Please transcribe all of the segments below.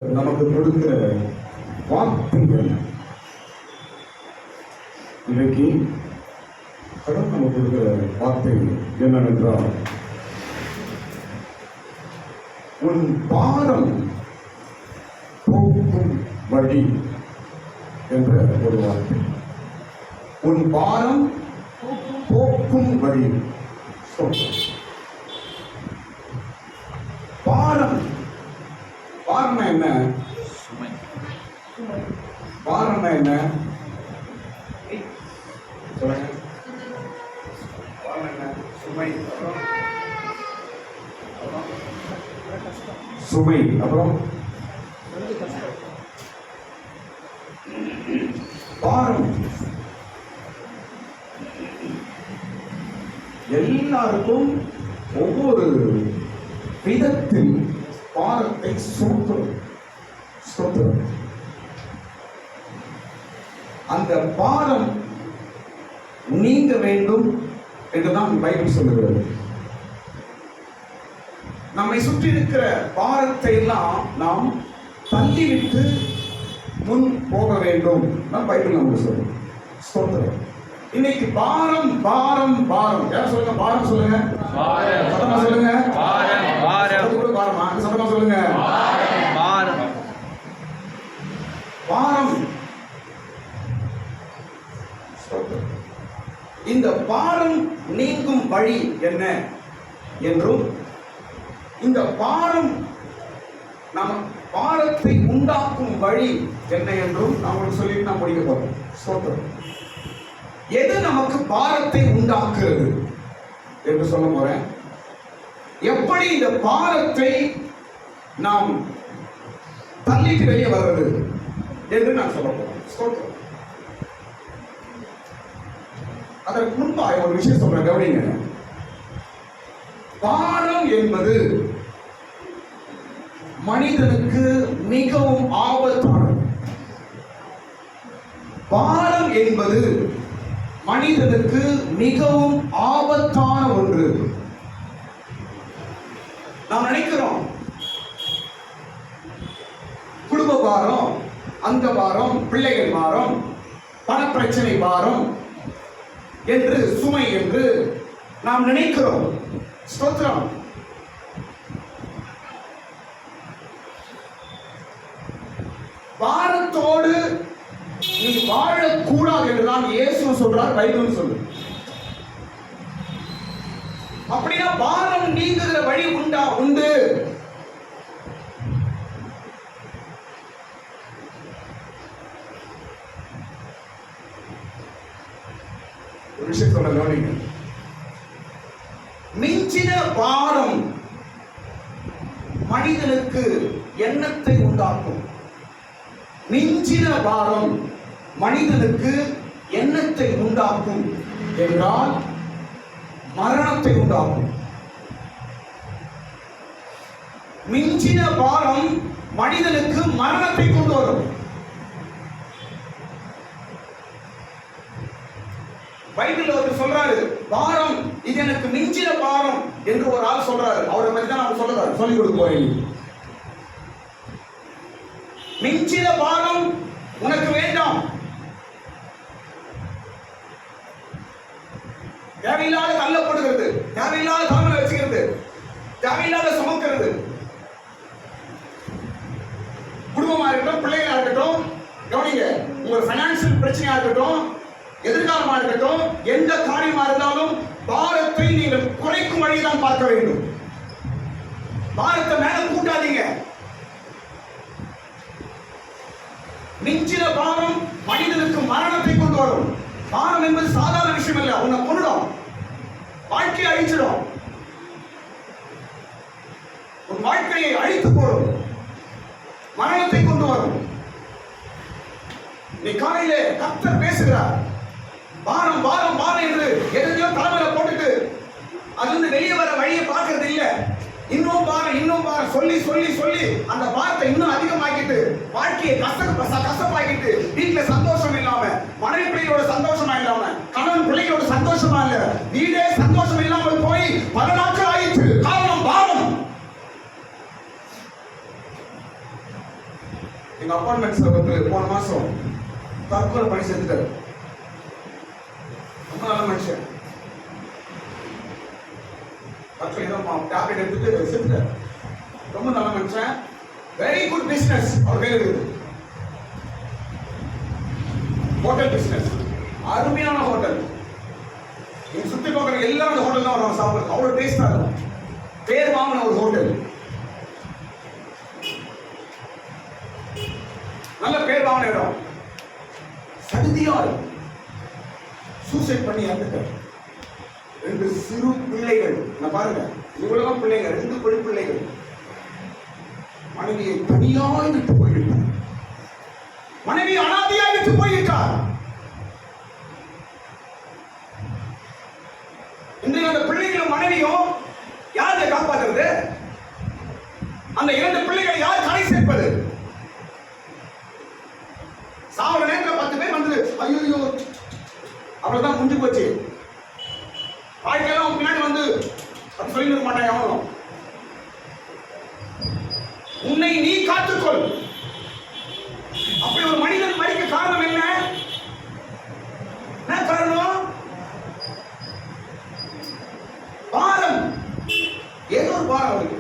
நமக்கு கொடுக்கிற வார்த்தைகள் இன்றைக்கு கடவுள் நமக்கு கொடுக்கிற வார்த்தை என்னவென்றால், உன் பாரம் போக்கும் வழி என்ற ஒரு வார்த்தை. உன் பாரம் போக்கும் வழி. பாரம் பாரம்னா என்ன? பாரம்னா என்ன? சொல்லுங்க. பாரம் என்ன? சுமை. சுமை. அப்புறம் பாரம். எல்லாருக்கும் ஒவ்வொரு விதத்தில் பாரத்தை சுமத்தும். அந்த பாரம் நீங்க வேண்டும் என்றுதான் பைபிள் சொல்லுகிறது. நம்மை சுற்றி இருக்கிற பாரத்தை எல்லாம் நாம் தள்ளிவிட்டு முன் போக வேண்டும். பைபிள் நமக்கு சொல்லும். ஸ்தோத்திரம். இன்னைக்கு பாரம் பாரம் பாரம். யார் சொல்லுங்க? பாரம் சொல்லுங்க. சத்தமா சொல்லுங்க. பாரமா சத்தமா சொல்லுங்க. பாரம். இந்த பாரம் நீங்கும் வழி என்ன என்றும், இந்த பாரம் நம்ம பாரத்தை உண்டாக்கும் வழி என்ன என்றும் நாம் சொல்லிட்டு நாம் முடிக்க போறோம். ஸ்தோத்திரம். எது நமக்கு பாரத்தை உண்டாக்குறது என்று சொல்ல போறேன். எப்படி இந்த பாரத்தை நாம் தள்ளிட்டு வெளியே வர்றது என்று நான் சொல்ல போறேன். அதற்கு முன்பாக ஒரு விஷயம் சொல்றேன், கவனிங்க. பாரம் என்பது மனிதனுக்கு மிகவும் ஆபத்தானது. பாரம் என்பது மனிதனுக்கு மிகவும் ஆபத்தான ஒன்று. நாம் நினைக்கிறோம் குடும்ப பாரம், அந்த பாரம், பிள்ளைகள் பாரம், பணப்பிரச்சனை பாரம் என்று, சுமை என்று நாம் நினைக்கிறோம். ஸ்தோத்திரம். பாரத்தோடு நீ வாழக்கூடாது என்றுதான் இயேசு சொல்றார், பைபிள் சொல்லு. அப்படின்னா பாரம் நீங்குகிற வழி உண்டு. ஒரு விஷயம் சொல்ல கவனிங்க. மிஞ்சின பாரம் மனிதனுக்கு எண்ணத்தை உண்டாக்கும். மிஞ்சின பாரம் மனிதனுக்கு எண்ணத்தை உண்டாக்கும் என்றால் மரணத்தை உண்டாக்கும். மிஞ்சின பாரம் மனிதனுக்கு மரணத்தை கொண்டு வரும். பைபிள் அவர் சொல்றாரு, பாரம் இது எனக்கு மிஞ்சின பாரம் என்று ஒரு ஆள் சொல்றாரு. அவரை பற்றி தான் நான் சொல்றாரு, சொல்லிக் கொடுப்போம். மிஞ்சின பாரம் உனக்கு வேண்டாம். தேவையில்லாத தள்ளப்படுகிறது, தேவையில்லாத தலைமையில வச்சுக்கிறது, தேவையில்லாத சுமக்கிறது. குடும்பமா இருக்கட்டும், பிள்ளைகளா இருக்கட்டும், கவனிங்க, உங்க பைனான்சியல் பிரச்சனையா இருக்கட்டும், எதிர்காலமா இருக்கட்டும், எந்த காரியமா இருந்தாலும் பாரத்தை நீங்கள் குறைக்கும் வழிதான் பார்க்க வேண்டும். பாரத்தை மேல கூட்டாதீங்க. மிஞ்சின பாரம் மனிதனுக்கு மரணத்தை கொண்டு வரும். பாரம் என்பது சாதாரண விஷயம் இல்ல. உன்னை கொன்னுடும், வாழ்க்கையை அழிச்சிடும், உன் வாழ்க்கையை அழித்து போடும், மரணத்தை கொண்டு வரும். நீ காலையிலே கர்த்தர் பேசுகிறார், பாரம் பாரம் பாரம் என்று எதையோ தலைமையில போட்டுட்டு அதிலிருந்து வெளியே வர வழியை பார்க்கறது இல்ல. இன்னும் பாரம் சொல்லி சொல்லி சொல்லி அந்த பாரத்தை இன்னும் அதிகமாக்கிட்டு வாழ்க்கையை கஷ்டமாக்கிட்டு வீட்டுல சந்தோஷம் இல்லாம, மனைவி பிள்ளைகளோட சந்தோஷமா இல்லாம, கணவன் பிள்ளைகளோட சந்தோஷமா இல்ல, வீடே சந்தோஷம் இல்லாமல் போய் பல நாட்கள் ஆயிடுச்சு. காரணம் பாரம். எங்க அப்பார்ட்மெண்ட்ஸ்ல வந்து போன மாசம் தற்கொலை பண்ணி செத்துட்டாரு. ரொம்ப நல்ல மனுஷன். தற்கொலை டேப்லெட் எடுத்துட்டு செத்துட்டாரு. ரொம்ப நல்ல மனுஷன். வெரி குட் பிசினஸ் அவர் கையில் இருக்குது. ஹோட்டல் பிசினஸ், அருமையான ஹோட்டல். நீங்க சுத்தி பார்க்குற எல்லாரும் அந்த ஹோட்டல் தான் வரும் சாப்பிடுறது. அவ்வளவு டேஸ்டா இருக்கும். பேர் வாங்கின ஒரு ஹோட்டல், நல்ல பேர் வாங்கின இடம். சடுதியால் சூசைட் பண்ணி இறந்துட்டார். 2 சிறு பிள்ளைகள். நான் பாருங்க, இவ்வளவு பிள்ளைங்க, 2 பெண் பிள்ளைகள். மனைவியை தனியாய் விட்டு போய்விட்டார். மனைவி அனாதையாய் விட்டு போய்விட்டார். இன்றைக்கு அந்த பிள்ளைகளும் மனைவியும் யாரை காப்பாற்றுறது? அந்த 2 பிள்ளைகளை யார் கரை சேர்ப்பது? சாவர நேரத்தில் 10 பேர் வந்து ஐயோ அவ்வளவுதான் முடிஞ்சு போச்சு. வாழ்க்கையெல்லாம் பின்னாடி வந்து அது சொல்லி இருக்க மாட்டாங்க. அவனும் உன்னை நீ காத்துக்கொள். அப்படி ஒரு மனிதன் மறிக்க காரணம் என்ன? என்ன காரணம்? பாரம். ஏதோ ஒரு பாரம் இருக்கு.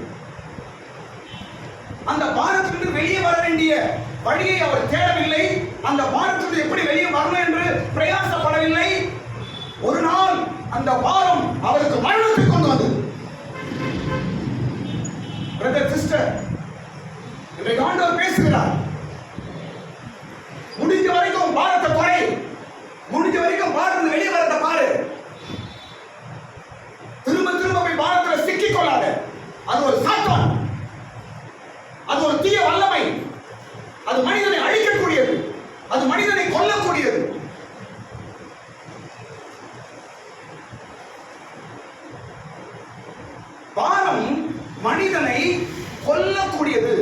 அந்த பாரத்திலிருந்து வெளியே வர வேண்டிய வழியை அவர் தேடவில்லை. அந்த பாரத்திலிருந்து எப்படி வெளியே வரணும் என்று பிரயாசப்படவில்லை. ஒரு நாள் அந்த பாரம் அவருக்கு மரணத்தை கொண்டு வந்தது. பிரதர், சிஸ்டர், இன்றைக்கு ஆண்டவர் பேசுகிறார். முடிஞ்ச வரைக்கும் பாரத்தை குறை. முடிஞ்ச வரைக்கும் பாரத்தை வெளியே வரத பாரு. திரும்ப திரும்ப போய் பாரத்தில் சிக்கிக் கொள்ளாத. அது ஒரு சாத்தான். அது ஒரு தீய வல்லமை. அது மனிதனை அழிக்கக்கூடியது. அது மனிதனை கொல்லக்கூடியது. பாரம் மனிதனை கொல்லக்கூடியது.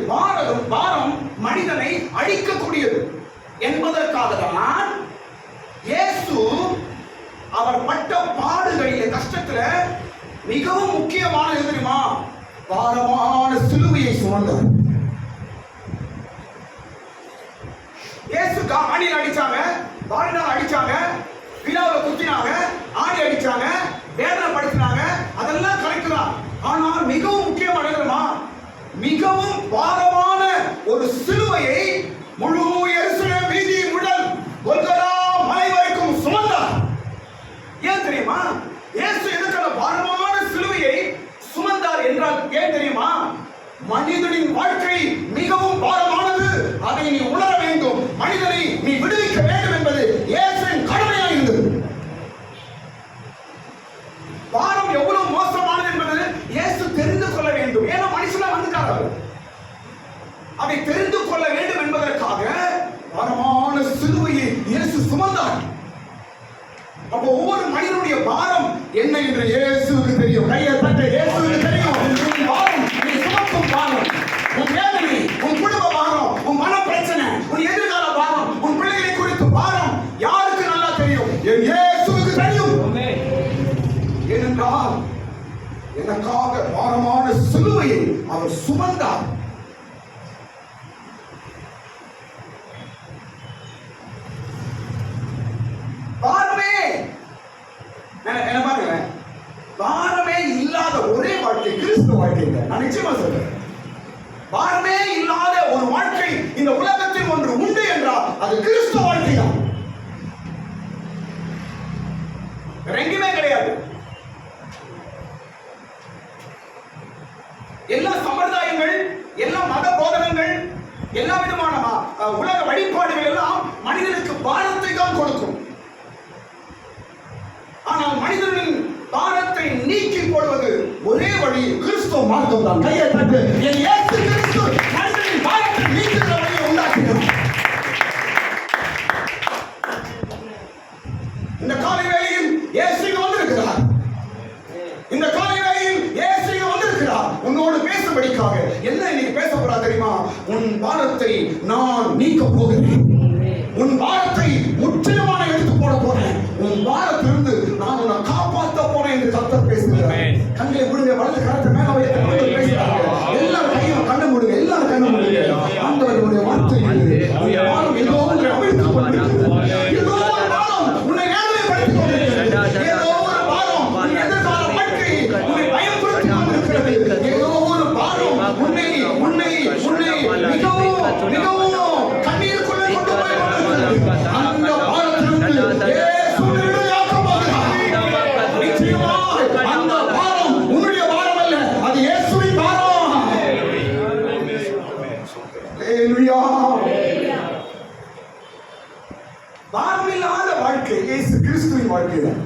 பாரம் மனிதனை அழிக்கக்கூடியது என்பதற்காக தான் இயேசு அவர் பட்ட பாடுகளிலே, கஷ்டத்துல மிகவும் முக்கியமான தெரியுமா? பாரமான சிலுவையை சுமந்தார். இயேசுக்கு ஆணியில் அடிச்சாங்க, பாலினால் அடிச்சாங்க, விழாவில் குத்தினாங்க, ஆணி அடிச்சாங்க, வேதனை படுத்தினாங்க. அதெல்லாம் கரெக்ட்தான். ஆனால் மிகவும் முக்கியமான தெரியுமா? மிகவும் பாரமான ஒரு சிலுவையை முழு எருசலேம் வீதி முதல் கொல்கத்தா மலை வரைக்கும் சுமந்தார். ஏன் தெரியுமா? இயேசு எதற்காக பாரமான சிலுவையை சுமந்தார் என்றால் ஏன் தெரியுமா? மனிதனின் வாழ்க்கை மிகவும் பாரமானது. அதை நீ உணர வேண்டும். மனிதனை நீ விடுவிக்க வேண்டும் என்பது இயேசுவின் கடமையாக இருந்தது. பாரம் எவ்வளவு மோசமானது என்பது இயேசு தெரிந்து கொள்ள வேண்டும். ஏன்னா மனுஷனா வந்துட்டார். அதை தெரிந்து கொள்ள வேண்டும் என்பதற்காக பாரமான சிலுவையை இயேசு சுமந்தார். அப்போ ஒவ்வொரு மனிதனுடைய பாரம் என்ன என்று இயேசுவுக்கு தெரியும். கையை தட்ட, இயேசுவுக்கு தெரியும். உன் பாரம், நீ சுமக்கும் பாரம், உன் வேதனை, உன் குடும்ப பாரம், உன் மன பிரச்சனை, உன் எதிர்கால பாரம், உன் பிள்ளைகளை குறித்து பாரம் யாருக்கு நல்லா தெரியும்? என் இயேசுவுக்கு தெரியும். ஏனென்றால் எனக்காக பாரமான சிலுவையை அவர் சுமந்தார். பாரமே என்ன பாருங்க, பாரமே இல்லாத ஒரே வாழ்க்கை கிறிஸ்துவ வாழ்க்கை. நான் நிச்சயமா சொல்றேன், பாரமே இல்லாத ஒரு வாழ்க்கை இந்த உலகத்தில் ஒன்று உண்டு என்றால் அது கிறிஸ்துவ வாழ்க்கை தான். எங்கேயுமே கிடையாது. எல்லா சம்பிரதாயங்கள், எல்லா மத போதனங்கள், எல்லா விதமான உலக வழிபாடுகள் எல்லாம் மனிதனுக்கு பாரத்தை தான் கொடுக்கும். ஆனால் மனிதனின் பாரத்தை நீக்கி போடுவது ஒரே வழி கிறிஸ்துவ மார்க்கம் தான். கையை தட்டு, என் இயேசு கிறிஸ்து மனிதனின் பாரத்தை நீக்குகிற வழியை உண்டாக்குகிறார். இந்த காலை வேளையில் இயேசு வந்திருக்கிறார். இந்த காலை வேளையில் இயேசு வந்திருக்கிறார் உன்னோடு பேசும்படிக்காக. என்ன இன்னைக்கு பேச போறா தெரியுமா? உன் பாரத்தை நான் நீக்க போகிறேன். உன் பாரத்தை முற்றிலுமான எடுத்து போட போறேன். உன் பாரத்திலிருந்து நான் உன்னை காப்பாற்ற போறேன் என்று கர்த்தர் பேசுகிறார். கண்களை மூடுங்க, வலது கரத்தை மேல வைத்து பேசுகிறார்கள். எல்லாரும் கையும் கண்ணை மூடுங்க, எல்லாரும் கண்ணை மூடுங்க. ஆண்டவருடைய வார்த்தை மிகவும் கண்ணீருக்குள்ளே கொண்டு போய் கொண்டிருக்கிறது. அந்த பாரத்திலிருந்து இயேசு விடுதலையாக்கப் போகிறார். நிச்சயமாய் அந்த பாரம் உன்னுடைய பாரம் அல்ல, அது இயேசுவின் பாரம். ஹல்லேலூயா. பாரமில்லாத வாழ்க்கை இயேசு கிறிஸ்துவின் வாழ்க்கை தான்.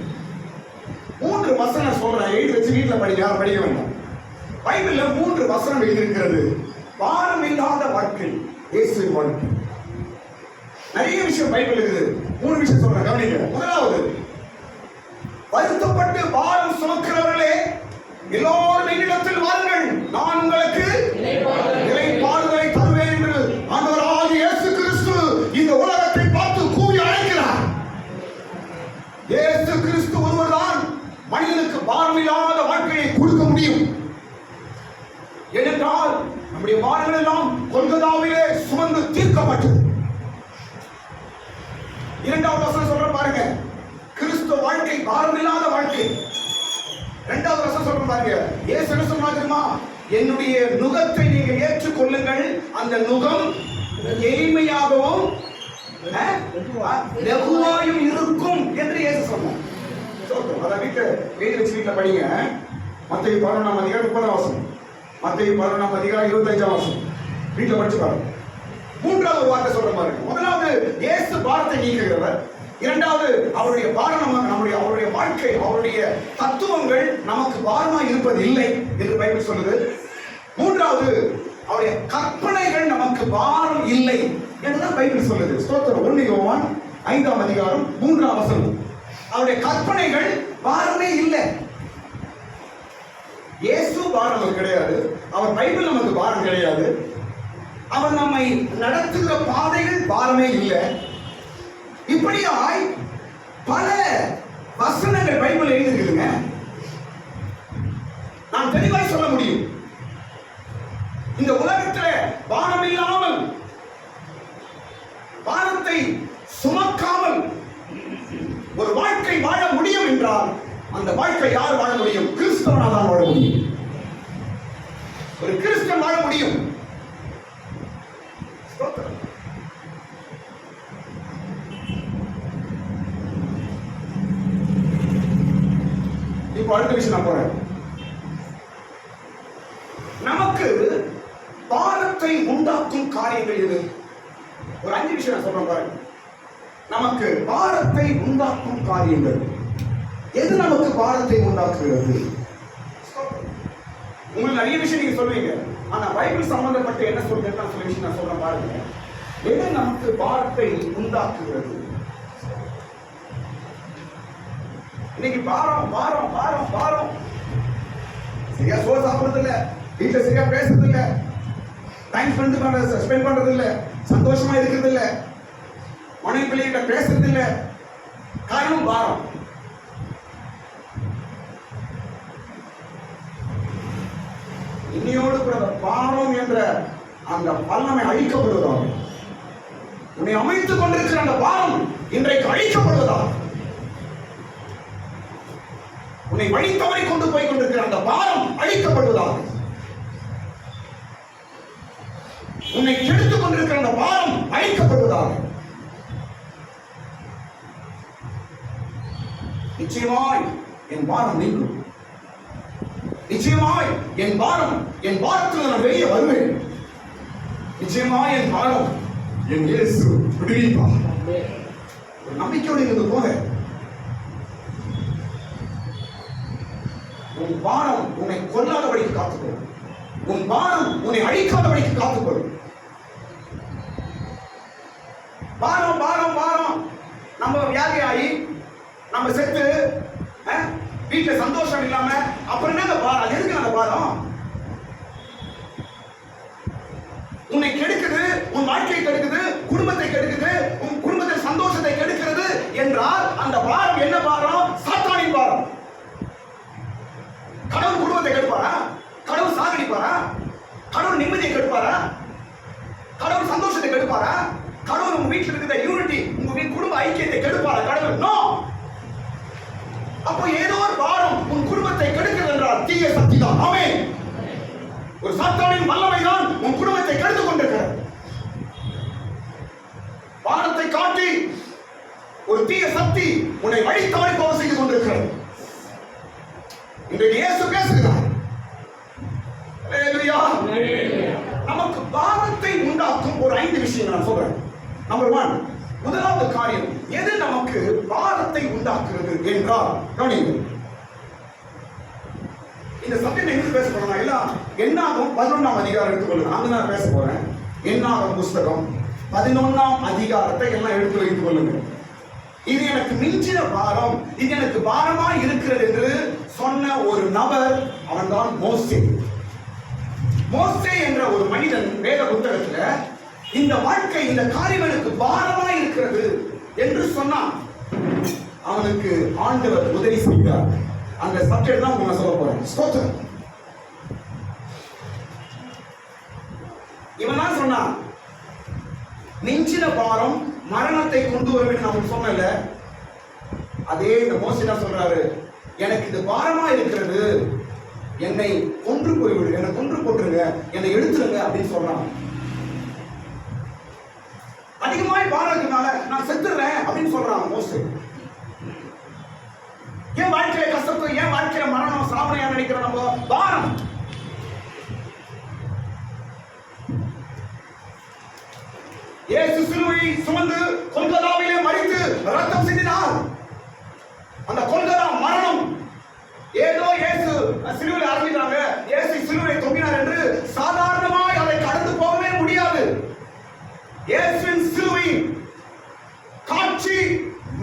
3 வசனம் சொல்றேன், எழுதி வச்சு வீட்டுல படிக்க வேண்டாம். பைபிள்ல 3 வசனம் எழுதியிருக்கிறது. பாரமில்லாத வாழ்க்கை இயேசுவின் வாழ்க்கை. நிறைய விஷயம் பைபிள் இருக்குது. 3 விஷயம் சொல்றேன், கவனிங்க. முதலாவது, வருத்தப்பட்டு பாரம் சுமக்கிறவர்களே எல்லோரும் என்னிடத்தில் வாருங்கள், நான் உங்களுக்கு இளைப்பாறுதலை தருவேன் என்று ஆண்டவராகிய இயேசு கிறிஸ்து இந்த உலகத்தை பார்த்து கூவி அழைக்கிறார். இயேசு கிறிஸ்து ஒருவர்தான் மனிதனுக்கு பாரமில்லாத வாழ்க்கையை கொடுக்க முடியும். ஏனென்றால் நம்முடைய பாரங்கள் எல்லாம் கொல்கத்தாவிலே சுமந்து தீர்க்கப்பட்டது. 2வது வசனம் சொல்ற பாருங்க, கிறிஸ்துவ வாழ்க்கை பாரமில்லாத வாழ்க்கை. 2வது வசனம் சொல்ற பாருங்க, இயேசு என்ன சொன்னார் தெரியுமா? என்னுடைய நுகத்தை நீங்கள் ஏற்றுக்கொள்ளுங்கள், அந்த நுகம் எளிமையாகவும் லகுவாயும் இருக்கும் என்று இயேசு சொன்னார். அதை வீட்டுல படிங்க. மத்தேயு 11ஆம் அதிகாரம் 30ஆம் வசனம், மத்தேயு 11ஆம் அதிகாரம் 25ஆம் வசனம் வீட்டுல படிச்சு பாருங்க. 3வது வார்த்தை சொல்ற பாருங்க. முதலாவது, இயேசு பாரத்தை நீக்குகிறவர். 2வது, அவருடைய பாரம் அவருடைய வாழ்க்கை, அவருடைய தத்துவங்கள் நமக்கு பாரமா இருப்பது இல்லை என்று பைபிள் சொல்லுது. 3வது, அவருடைய கற்பனைகள் நமக்கு பாரம் இல்லை என்றுதான் பைபிள் சொல்லுது. ஸ்தோத்திரம். 1 யோவான் 5ஆம் அதிகாரம் 3ஆம் வசனம், அவருடைய கற்பனைகள் பாரமே இல்லை. இயேசு பாரம் கிடையாது, அவர் பைபிள் நமக்கு பாரம் கிடையாது, அவர் நம்மை நடத்துகிற பாதைகள் பாரமே இல்லை. இப்படியாய் பல வசனங்கள் பைபிள் எழுதிருக்குதுங்க. நான் தெளிவாய் சொல்ல முடியும், இந்த உலகத்தில் பாரம் இல்லாமல், பாரத்தை சுமக்காமல் ஒரு வாழ்க்கை வாழ முடியும் என்றால் அந்த வாழ்க்கை யார் வாழ முடியும்? கிறிஸ்தவனால் தான் வாழ முடியும். ஒரு கிறிஸ்தவன் வாழ முடியும். இப்போ அடுத்த விஷயம் நான் போறேன். நமக்கு பாரத்தை உண்டாக்கும் காரியங்கள் எது? ஒரு 5 விஷயம் நான் சொல்றேன் பாருங்க. நமக்கு பாரத்தை உண்டாக்கும் காரியங்கள் எது? நமக்கு பாரத்தை உண்டாக்குகிறது? உங்களுக்கு நிறைய விஷயம் நீங்க சொல்லுவீங்க, ஆனா பைபிள் சம்பந்தப்பட்ட என்ன சொல்றது சில விஷயம் நான் சொல்றேன் பாருங்க. எது நமக்கு பாரத்தை உண்டாக்குகிறது? இன்னைக்கு பாரம் பாரம் பாரம் பாரம். சரியா சோறு சாப்பிடுறது இல்ல, வீட்டுல சரியா பேசுறது இல்ல, டைம் ஸ்பெண்ட் பண்றது இல்ல, சந்தோஷமா இருக்கிறது இல்ல, மனைவி பிள்ளைகிட்ட பேசுறது இல்ல. காரணம் பாரம். இன்னையோடு கூட பாரம் என்ற அந்த பல்லமை அழிக்கப்படுவதாக, உன்னை அமைத்துக் கொண்டிருக்கிற அந்த பாரம் இன்றைக்கு அழிக்கப்படுவதாக, உன்னை வழி தவறி கொண்டு போய் கொண்டிருக்கிற அந்த பாரம் அழிக்கப்படுவதாக, உன்னை கெடுத்துக் கொண்டிருக்கிற அந்த பாரம் அழிக்கப்படுவதாக. நிச்சயமாய் என் பாரம் நீங்கும். நிச்சயமாய் என் பாரம், என் பாரத்தில் நான் வெளியே வருவேன். நிச்சயமாய் என் பாரம் என் இயேசு விடுவிப்பார். ஒரு நம்பிக்கையோடு இருந்து போக. உன் பாரம் உன்னை கொல்லாதபடிக்கு காத்துக்கொள்ளும். உன் பாரம் உன்னை அழிக்காதபடிக்கு காத்துக்கொள்ளும். பாரம் பாரம் பாரம். நம்ம வியாதியாகி நம்ம செத்து வீட்டுல சந்தோஷம் இல்லாம அப்புறம் என்ன பாரம்? அது எதுக்கு அந்த பாரம்? உன்னை கெடுக்குது, உன் வாழ்க்கையை கெடுக்குது, குடும்பத்தை கெடுக்குது, உன் குடும்பத்தின் சந்தோஷத்தை கெடுக்கிறது என்றால் அந்த பாரம் என்ன பாரம்? சாத்தானின் பாரம். கடவுள் குடும்பத்தை கெடுப்பாரா? கடவுள் சாகடிப்பாரா? கடவுள் நிம்மதியை கெடுப்பாரா? கடவுள் சந்தோஷத்தை கெடுப்பாரா? கடவுள் உங்க வீட்டில் இருக்கிற யூனிட்டி, உங்க குடும்ப ஐக்கியத்தை கெடுப்பாரா கடவுள்? நோ. அப்போ ஏதோ ஒரு பாரம் உன் குடும்பத்தை கெடுக்கிறது என்றால் தீய சக்தி தான். ஆமென். ஒரு சாத்தானின் வல்லமை தான் உன் குடும்பத்தை கெடுத்துக் கொண்டிருக்கிறது. தவறி தவறி போக செய்து கொண்டிருக்கிறது. இன்றைக்கு இயேசு பேசுகிறார். அல்லேலூயா. நமக்கு பாரத்தை உண்டாக்கும் ஒரு 5 விஷயங்கள் நான் சொல்றேன். நம்பர் 1, முதலாவது காரியம், எது நமக்கு பாரத்தை உண்டாக்குறது என்றால், கவனியுங்கள். இந்த சப்ஜெக்ட் எங்க பேச போறோம்? எல்லாம் என்னாகும் 11ஆம் அதிகாரம் எடுத்துக்கொள்ளுங்க. அங்க நான் பேச போறேன். என்னாகும் புஸ்தகம் 11ஆம் அதிகாரத்தை எல்லாம் எடுத்து வைத்துக் கொள்ளுங்க. இது எனக்கு மிஞ்சின பாரம், இது எனக்கு பாரமா இருக்கிறது என்று சொன்ன ஒரு நபர், அவன்தான் மோசே. மோசே என்ற ஒரு மனிதன் வேத புத்தகத்துல இந்த வாழ்க்கை, இந்த காரியம் எனக்கு பாரமா இருக்கிறது என்று சொன்னான். அவனுக்கு ஆண்டவர் உதவி செய்தார். அந்த சப்ஜெக்ட் தான் நான் சொல்ல போறேன். ஸ்தோத்திரம். இவன் தான் சொன்னான், மிஞ்சின பாரம் மரணத்தை கொண்டு வரும். நான் சொன்னல, அதே இந்த மோசே தான் சொல்றாரு, எனக்கு இது பாரமா இருக்கிறது, என்னை கொன்று போய்விடு, என்னை கொன்று போட்டுருங்க, என்னை எடுத்துருங்க அப்படின்னு சொல்றான். அதிகமாய் பாரம் இருக்கிறதுனால நான் செத்துறேன் அப்படின்னு சொல்றான் மோசே. ஏன் வாழ்க்கையில கஷ்டத்தை, ஏன் வாழ்க்கையில மரணம் சாவனையா நினைக்கிறோம்? நம்ம பாரம். இயேசு சிலுவையை சுமந்து கொல்கதாவிலே மரித்து ரத்தம் சிந்தினார். அந்த கொல்கதா மரணம் ஏதோ இயேசு சிலுவையில் ஆரம்பித்தாங்க, இயேசு சிலுவையை தொங்கினார் என்று சாதாரணமாய் அதை கடந்து போகவே முடியாது. இயேசுவின் சிலுவையின் காட்சி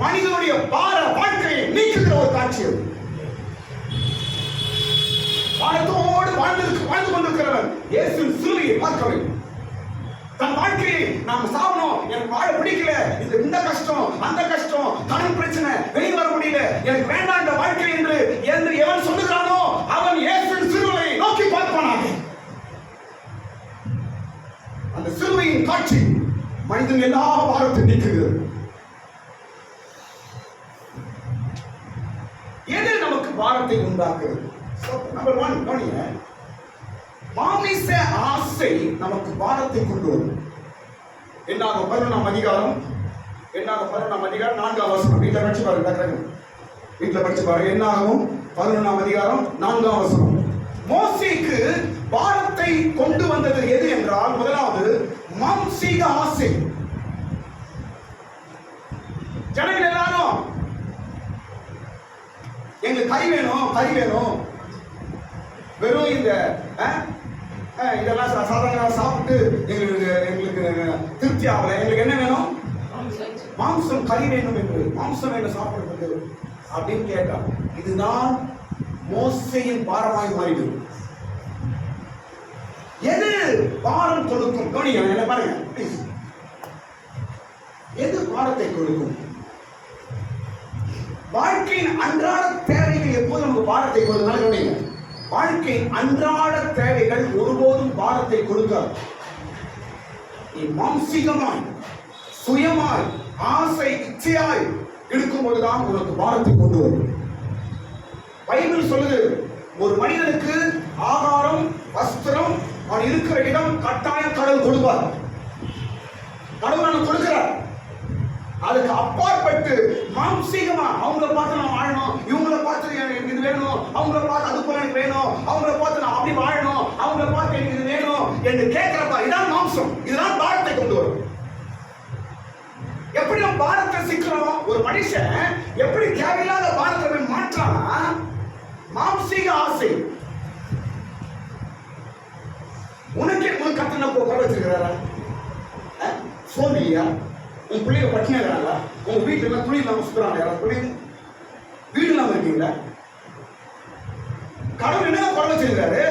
மனிதனுடைய பார வாழ்க்கையை நீக்குகிற ஒரு காட்சி. பாரத்தோடு வாழ்ந்து கொண்டிருக்கிறவன் இயேசுவின் சிலுவையை பார்க்க வேண்டும். தன் வாழ்க்கையை நாம் சாவணும், எனக்கு வாழ பிடிக்கல, இந்த கஷ்டம் அந்த கஷ்டம், கடன் பிரச்சனை, வெளியே வர முடியல, எனக்கு வேண்டாம் இந்த வாழ்க்கை என்று எவன் சொல்லுகிறானோ அவன் இயேசுவின் சிலுவையை நோக்கி பார்ப்பானாக. அந்த சிலுவையின் காட்சி மனிதன் எல்லா பாரத்தை நீக்குகிறது. எது நமக்கு பாரத்தை உண்டாக்குறது? நம்பர் 1, கவனிங்க. மாமிச ஆசை நமக்கு பாரத்தை கொண்டு வரும். என்னாகும் 11ஆம் அதிகாரம், 4ஆம் வசனம். வீட்டில் படிச்சு பாருங்க, வீட்டில் படிச்சு பாருங்க. என்னாகும் 11ஆம் அதிகாரம் 4ஆம் வசனம். மோசேக்கு பாரத்தை கொண்டு வந்தது எது என்றால், முதலாவது மாம்சீக ஆசை. ஜனங்கள் எல்லாரும் எங்களுக்கு கறி வேணும், வெறும் இந்த இதெல்லாம் சாதாரண சாப்பிட்டு எங்களுக்கு திருப்தி ஆகல, எங்களுக்கு என்ன வேணும்? மாம்சம், கறி வேணும் என்று, மாம்சம் வேணும் சாப்பிடுறது அப்படின்னு கேட்டான். இதுதான் மோசேயின் பாரமாய் மாறிடும். எது பாரம் கொடுக்கும்? கவனிங்க, என்ன பாருங்க ப்ளீஸ். எது பாரத்தை கொடுக்கும்? வாழ்க்கையின் அன்றாட தேவைகள் எப்போது நமக்கு பாரத்தை கொடுத்தாலும் கவனிங்க. வாழ்க்கையின் அன்றாட தேவைகள் ஒருபோதும் பாரத்தை கொடுக்காது. நீ மாம்சீகமாய், சுயமாய், ஆசை, இச்சையாய் இருக்கும்போதுதான் உனக்கு பாரத்தை கொண்டு வரும். பைபிள் சொல்லுது, ஒரு மனிதனுக்கு ஆகாரம், வஸ்திரம், அவன் இருக்கிற இடம் கட்டாயம் கடவுள் கொடுப்பார். கடவுள் அவனுக்கு கொடுக்கிறார். அதுக்கு அப்பாற்பட்டு மாம்சீகமா அவங்கள பார்த்து நான் வாழணும், இவங்கள பார்த்து எனக்கு இது வேணும், அவங்கள பார்த்து அது போல எனக்கு வேணும், அவங்கள பார்த்து நான் அப்படி வாழணும், அவங்கள பார்த்து எனக்கு இது வேணும் என்று கேட்கிறப்ப இதான் மாம்சம். இதுதான் பாரத்தை கொண்டு வரும். எப்படி நம்ம பாரத்தை சிக்கிறோம்? ஒரு மனுஷன் எப்படி தேவையில்லாத பாரத்தை மாற்றானா? மாம்சீக ஆசை. உனக்கு கத்தனை போக வச்சிருக்கிறாரா? சோதியா? உங்க பிள்ளைங்க பட்டினாங்களா? உங்க வீட்டுல எல்லாம் துணி இல்லாம சுத்துறாங்க. யாராவது பிள்ளைங்க வீடு இல்லாம இருக்கீங்களா? கடவுள் என்ன குறை வச்சிருக்காரு?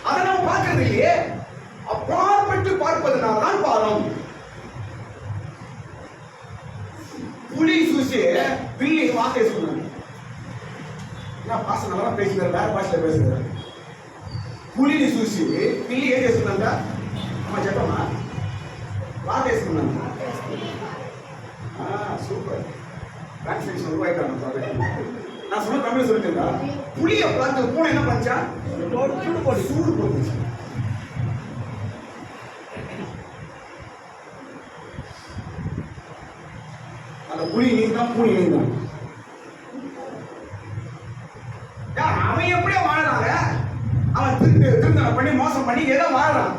அதை நம்ம பார்க்கறது இல்லையே. அப்பாற்பட்டு பார்ப்பதனால்தான் பாரம். புலி சூசி பில்லி வார்த்தை சொன்னாங்க. பாச நல்லா பேசுகிறார், வேற பாஷையில பேசுகிறார். புலி சூசி பில்லி ஏன் சொன்னாங்க? அம்மா చెప్పమ్మా வார்த்தை சொன்னாங்க. சூப்பர் டிரான்ஸ்லேஷன் உருவாக்கிட்டாங்க. நான் சொன்ன தமிழ் சொல்லிட்டேங்க. புளிய பார்த்து பூனை என்ன பண்ணா? சூடு போட்டுச்சு. அந்த புலி நீ தான், பூனை நீ தான். மறுபடியும் மோசம் பண்ணி ஏதோ வாழலாம்.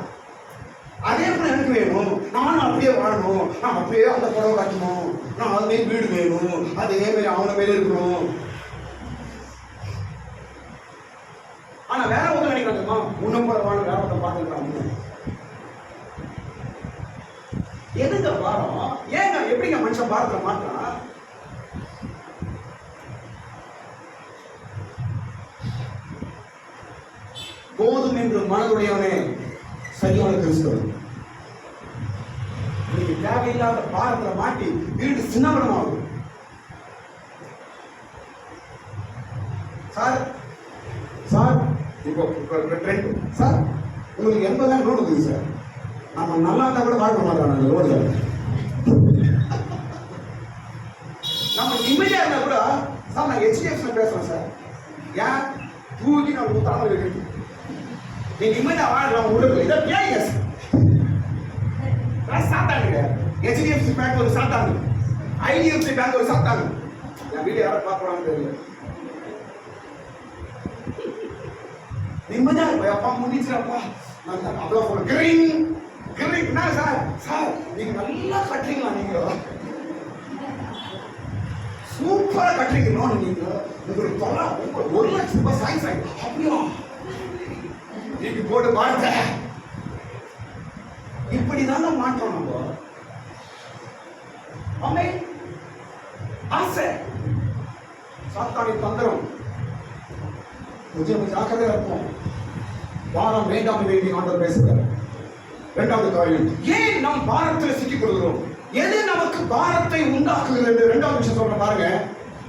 அதே போல எனக்கு வேணும், நானும் அப்படியே வாழணும், நான் அப்படியே அந்த புடவை கட்டணும், நான் அதே வீடு வேணும், அதே மாதிரி அவன மேல இருக்கணும். ஆனா வேற ஒன்று நினைக்கிறோமா, உன்ன போல வாழ வேற ஒருத்தன் பார்த்துக்கிறாங்க. எதுங்க பாரம்? ஏங்க எப்படிங்க மனுஷன் பாரத்துல மாட்டான்? போதும் என்று மனதுடையவனே சரியான கிறிஸ்தவன். இன்னைக்கு தேவையில்லாத பாரத்துல மாட்டி வீடு சின்னபடம் ஆகும். சார் சார் இப்போ சார் உங்களுக்கு 80,000 லோன் இருக்குது சார். நம்ம நல்லா இருந்தா கூட வாழ்க்கை மாட்டாங்க லோன். நம்ம நிம்மதியா இருந்தா கூட சார் நான் HDFC பேசுறேன் சார். ஏன் தூக்கி நான் ஊத்தாம இருக்கு. நீ நிம்மதியா வாழலாம் உடம்பு இதை பேங்க சாத்தானுங்க. HDFC பேங்க் ஒரு சாத்தானு, IDFC பேங்க் ஒரு சாத்தானு. என் வீடு யாரை பார்க்கறான்னு தெரியல. நிம்மதியா இருப்பா அப்பா முடிச்சிடப்பா. நான் அவ்வளோ போல கிரீன் கிரீன் சார் சார் நீங்க நல்லா கட்டுறீங்களா? நீங்க சூப்பரா கட்டுறீங்களா? நீங்க உங்களுக்கு தொலை 1 லட்சம் ரூபாய் சாய் சாய் அப்படியா நீங்க போட்டு பாருங்க. இப்படிதாங்க மாற்றோம் நம்ம. அம்மை ஆசை சாத்தானின் தந்திரம். கொஞ்சம் ஜாக்கிரதையா இருப்போம். பாரம் வேண்டாம் வேண்டி ஆண்டவர் பேசுகிறார். இரண்டாவது காரியம், ஏன் நாம் பாரத்தில் சிக்கிக் கொள்கிறோம்? எது நமக்கு பாரத்தை உண்டாக்குகிறது? இரண்டாவது விஷயம் சொல்ற பாருங்க.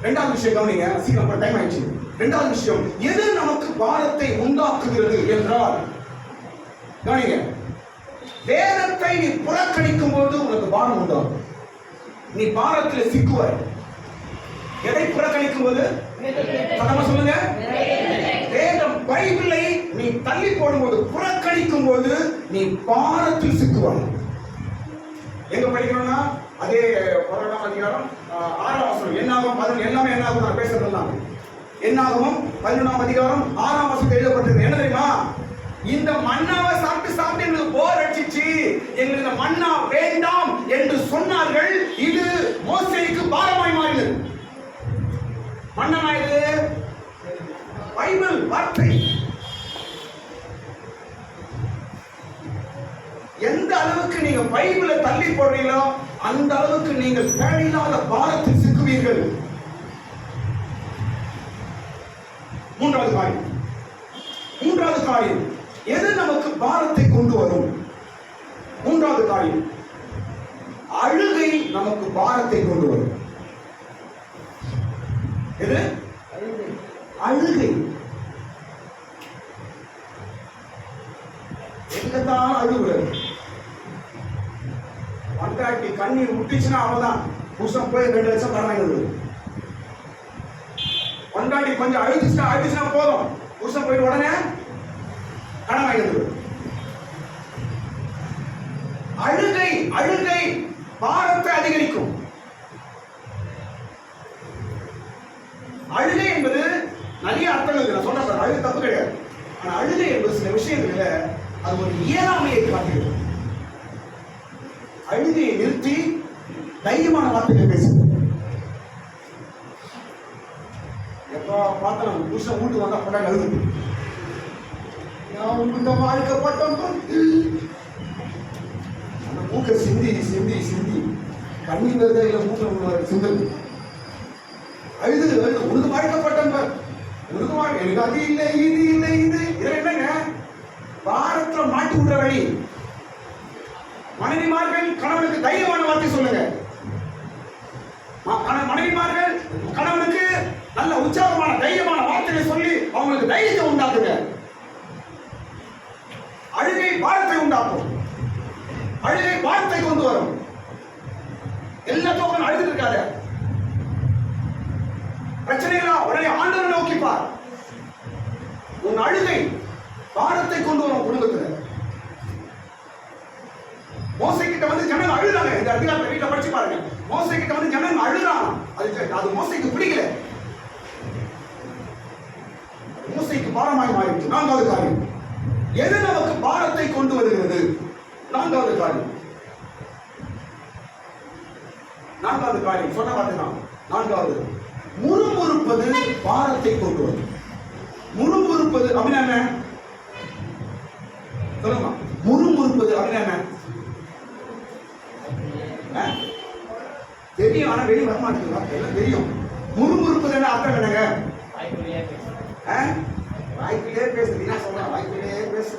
இரண்டாவது விஷயம் கவனிங்க, சீக்கிரம் டைம் ஆயிடுச்சு. இரண்டாவது விஷயம், எது நமக்கு பாரத்தை உண்டாக்குகிறது என்றால் கவனிங்க, வேதத்தை நீ புறக்கணிக்கும் போது உனக்கு பாரம் உண்டாகும். நீ பாரத்தில் சிக்குவாய். எதை புறக்கணிக்கும் போது? சொல்லுங்க. வேதம் பைபிளை நீ தள்ளி போடும்போது, புறக்கணிக்கும் போது நீ பாரத்தில் சிக்குவாய். எங்க படிக்கணும்னா அதே 11ஆம் அதிகாரம் 6ஆம் வசனம். என்னாகும் 11 எல்லாமே என்னாகும் நான் பேசுறதெல்லாம். என்னாகும் 11ஆம் அதிகாரம் 6ஆம் வசனத்தில் எழுதப்பட்டிருக்கு. என்ன தெரியுமா? இந்த மன்னாவை சாப்பிட்டு சாப்பிட்டு எங்களுக்கு போர் அடிச்சிச்சு, எங்களுக்கு இந்த மன்னா வேண்டாம் என்று சொன்னார்கள். இது மோசேக்கு பாரமாய் மாறினது. மன்னா இது பைபிள் வார்த்தை. எந்த அளவுக்கு நீங்க பைபிளை தள்ளி போடுறீங்களோ அந்த அளவுக்கு நீங்கள் தேவையில்லாத பாரத்தில் சிக்குவீர்கள். மூன்றாவது காரியம், எது நமக்கு பாரத்தை கொண்டு வரும்? மூன்றாவது காரியம், அழுகை நமக்கு பாரத்தை கொண்டு வரும். எது? அழுகை. எங்கத்தான் அழுகுறது. பண்டாட்டி கண்ணீர் விட்டுச்சுன்னா அவதான் புருஷன் போய் 2 லட்சம் கடன் வாங்கிடுது. பண்டாட்டி கொஞ்சம் அழுதுச்சுன்னா போதும், புருஷன் போயிட்டு உடனே கடன் வாங்கிடுது. அழுகை அழுகை பாரத்தை அதிகரிக்கும். அழுகை என்பது நிறைய அர்த்தங்கள் நான் சொல்றேன், அழுகை தப்பு கிடையாது. ஆனா அழுகை என்பது சில விஷயங்கள்ல அது ஒரு இயலாமையை காட்டுகிறது. அழுகையை நிறுத்தி தைரியமான வார்த்தைகளை பேசுது. எப்போ பார்த்தா நம்ம புருஷன் வீட்டு வந்தா கொண்டா அழுது, நான் இந்த வாழ்க்கப்பட்டோம் அந்த மூக்க சிந்தி சிந்தி சிந்தி கண்ணீர் வருதா இல்ல மூக்க சிந்தது அழுது அழுது உனக்கு வாழ்க்கப்பட்டோம், உனக்கு வாழ்க்கை எனக்கு அது இல்லை இது இல்லை இது இதில் என்னங்க பாரத்துல மாட்டி விடுற வழி. மனைவிமார்கள் கணவனுக்கு தைரியமான வார்த்தை சொல்லுங்க. மனைவிமார்கள் கணவனுக்கு நல்ல உற்சாகமான தைரியமான வார்த்தைகளை சொல்லி அவங்களுக்கு தைரியத்தை உண்டாக்குங்க. அழுகை பாரத்தை உண்டாக்கும். அழுகை பாரத்தை கொண்டு வரும். எல்லாத்தோக்கும் அழுதுட்டு இருக்காத. பிரச்சனைகளா உடனே ஆண்டவரை நோக்கி பார். உன் அழுகை பாரத்தை கொண்டு வரும் குடும்பத்துல. மோசே கிட்ட வந்து ஜனங்க அழுறாங்க. இந்த அதிகாரத்தை வீட்டுல படிச்சு பாருங்க. மோசே கிட்ட வந்து ஜனங்க அழுறாங்க. அது மோசேக்கு பிடிக்கல. மோசேக்கு பாரமாய் மாறிடுச்சு. 4வது காரியம், எது நமக்கு பாரத்தை கொண்டு வருகிறது? நான்காவது காரியம் சொன்ன பார்த்தீங்கன்னா, நான்காவது முறுமுறுப்பது பாரத்தை கொண்டு வரும். முறுமுறுப்பது அப்படின்னா என்ன சொல்லுங்க? முறுமுறுப்பது அப்படின்னா என்ன தெரியும், ஆனா வெளியே வரமாட்டேங்குது. எல்லாம் தெரியும். முறுமுறுப்பது என்ன அர்த்தம் என்னங்க? வாய்ப்பிலே பேசு. நீ சொல்ற வாய்ப்பிலே பேசு,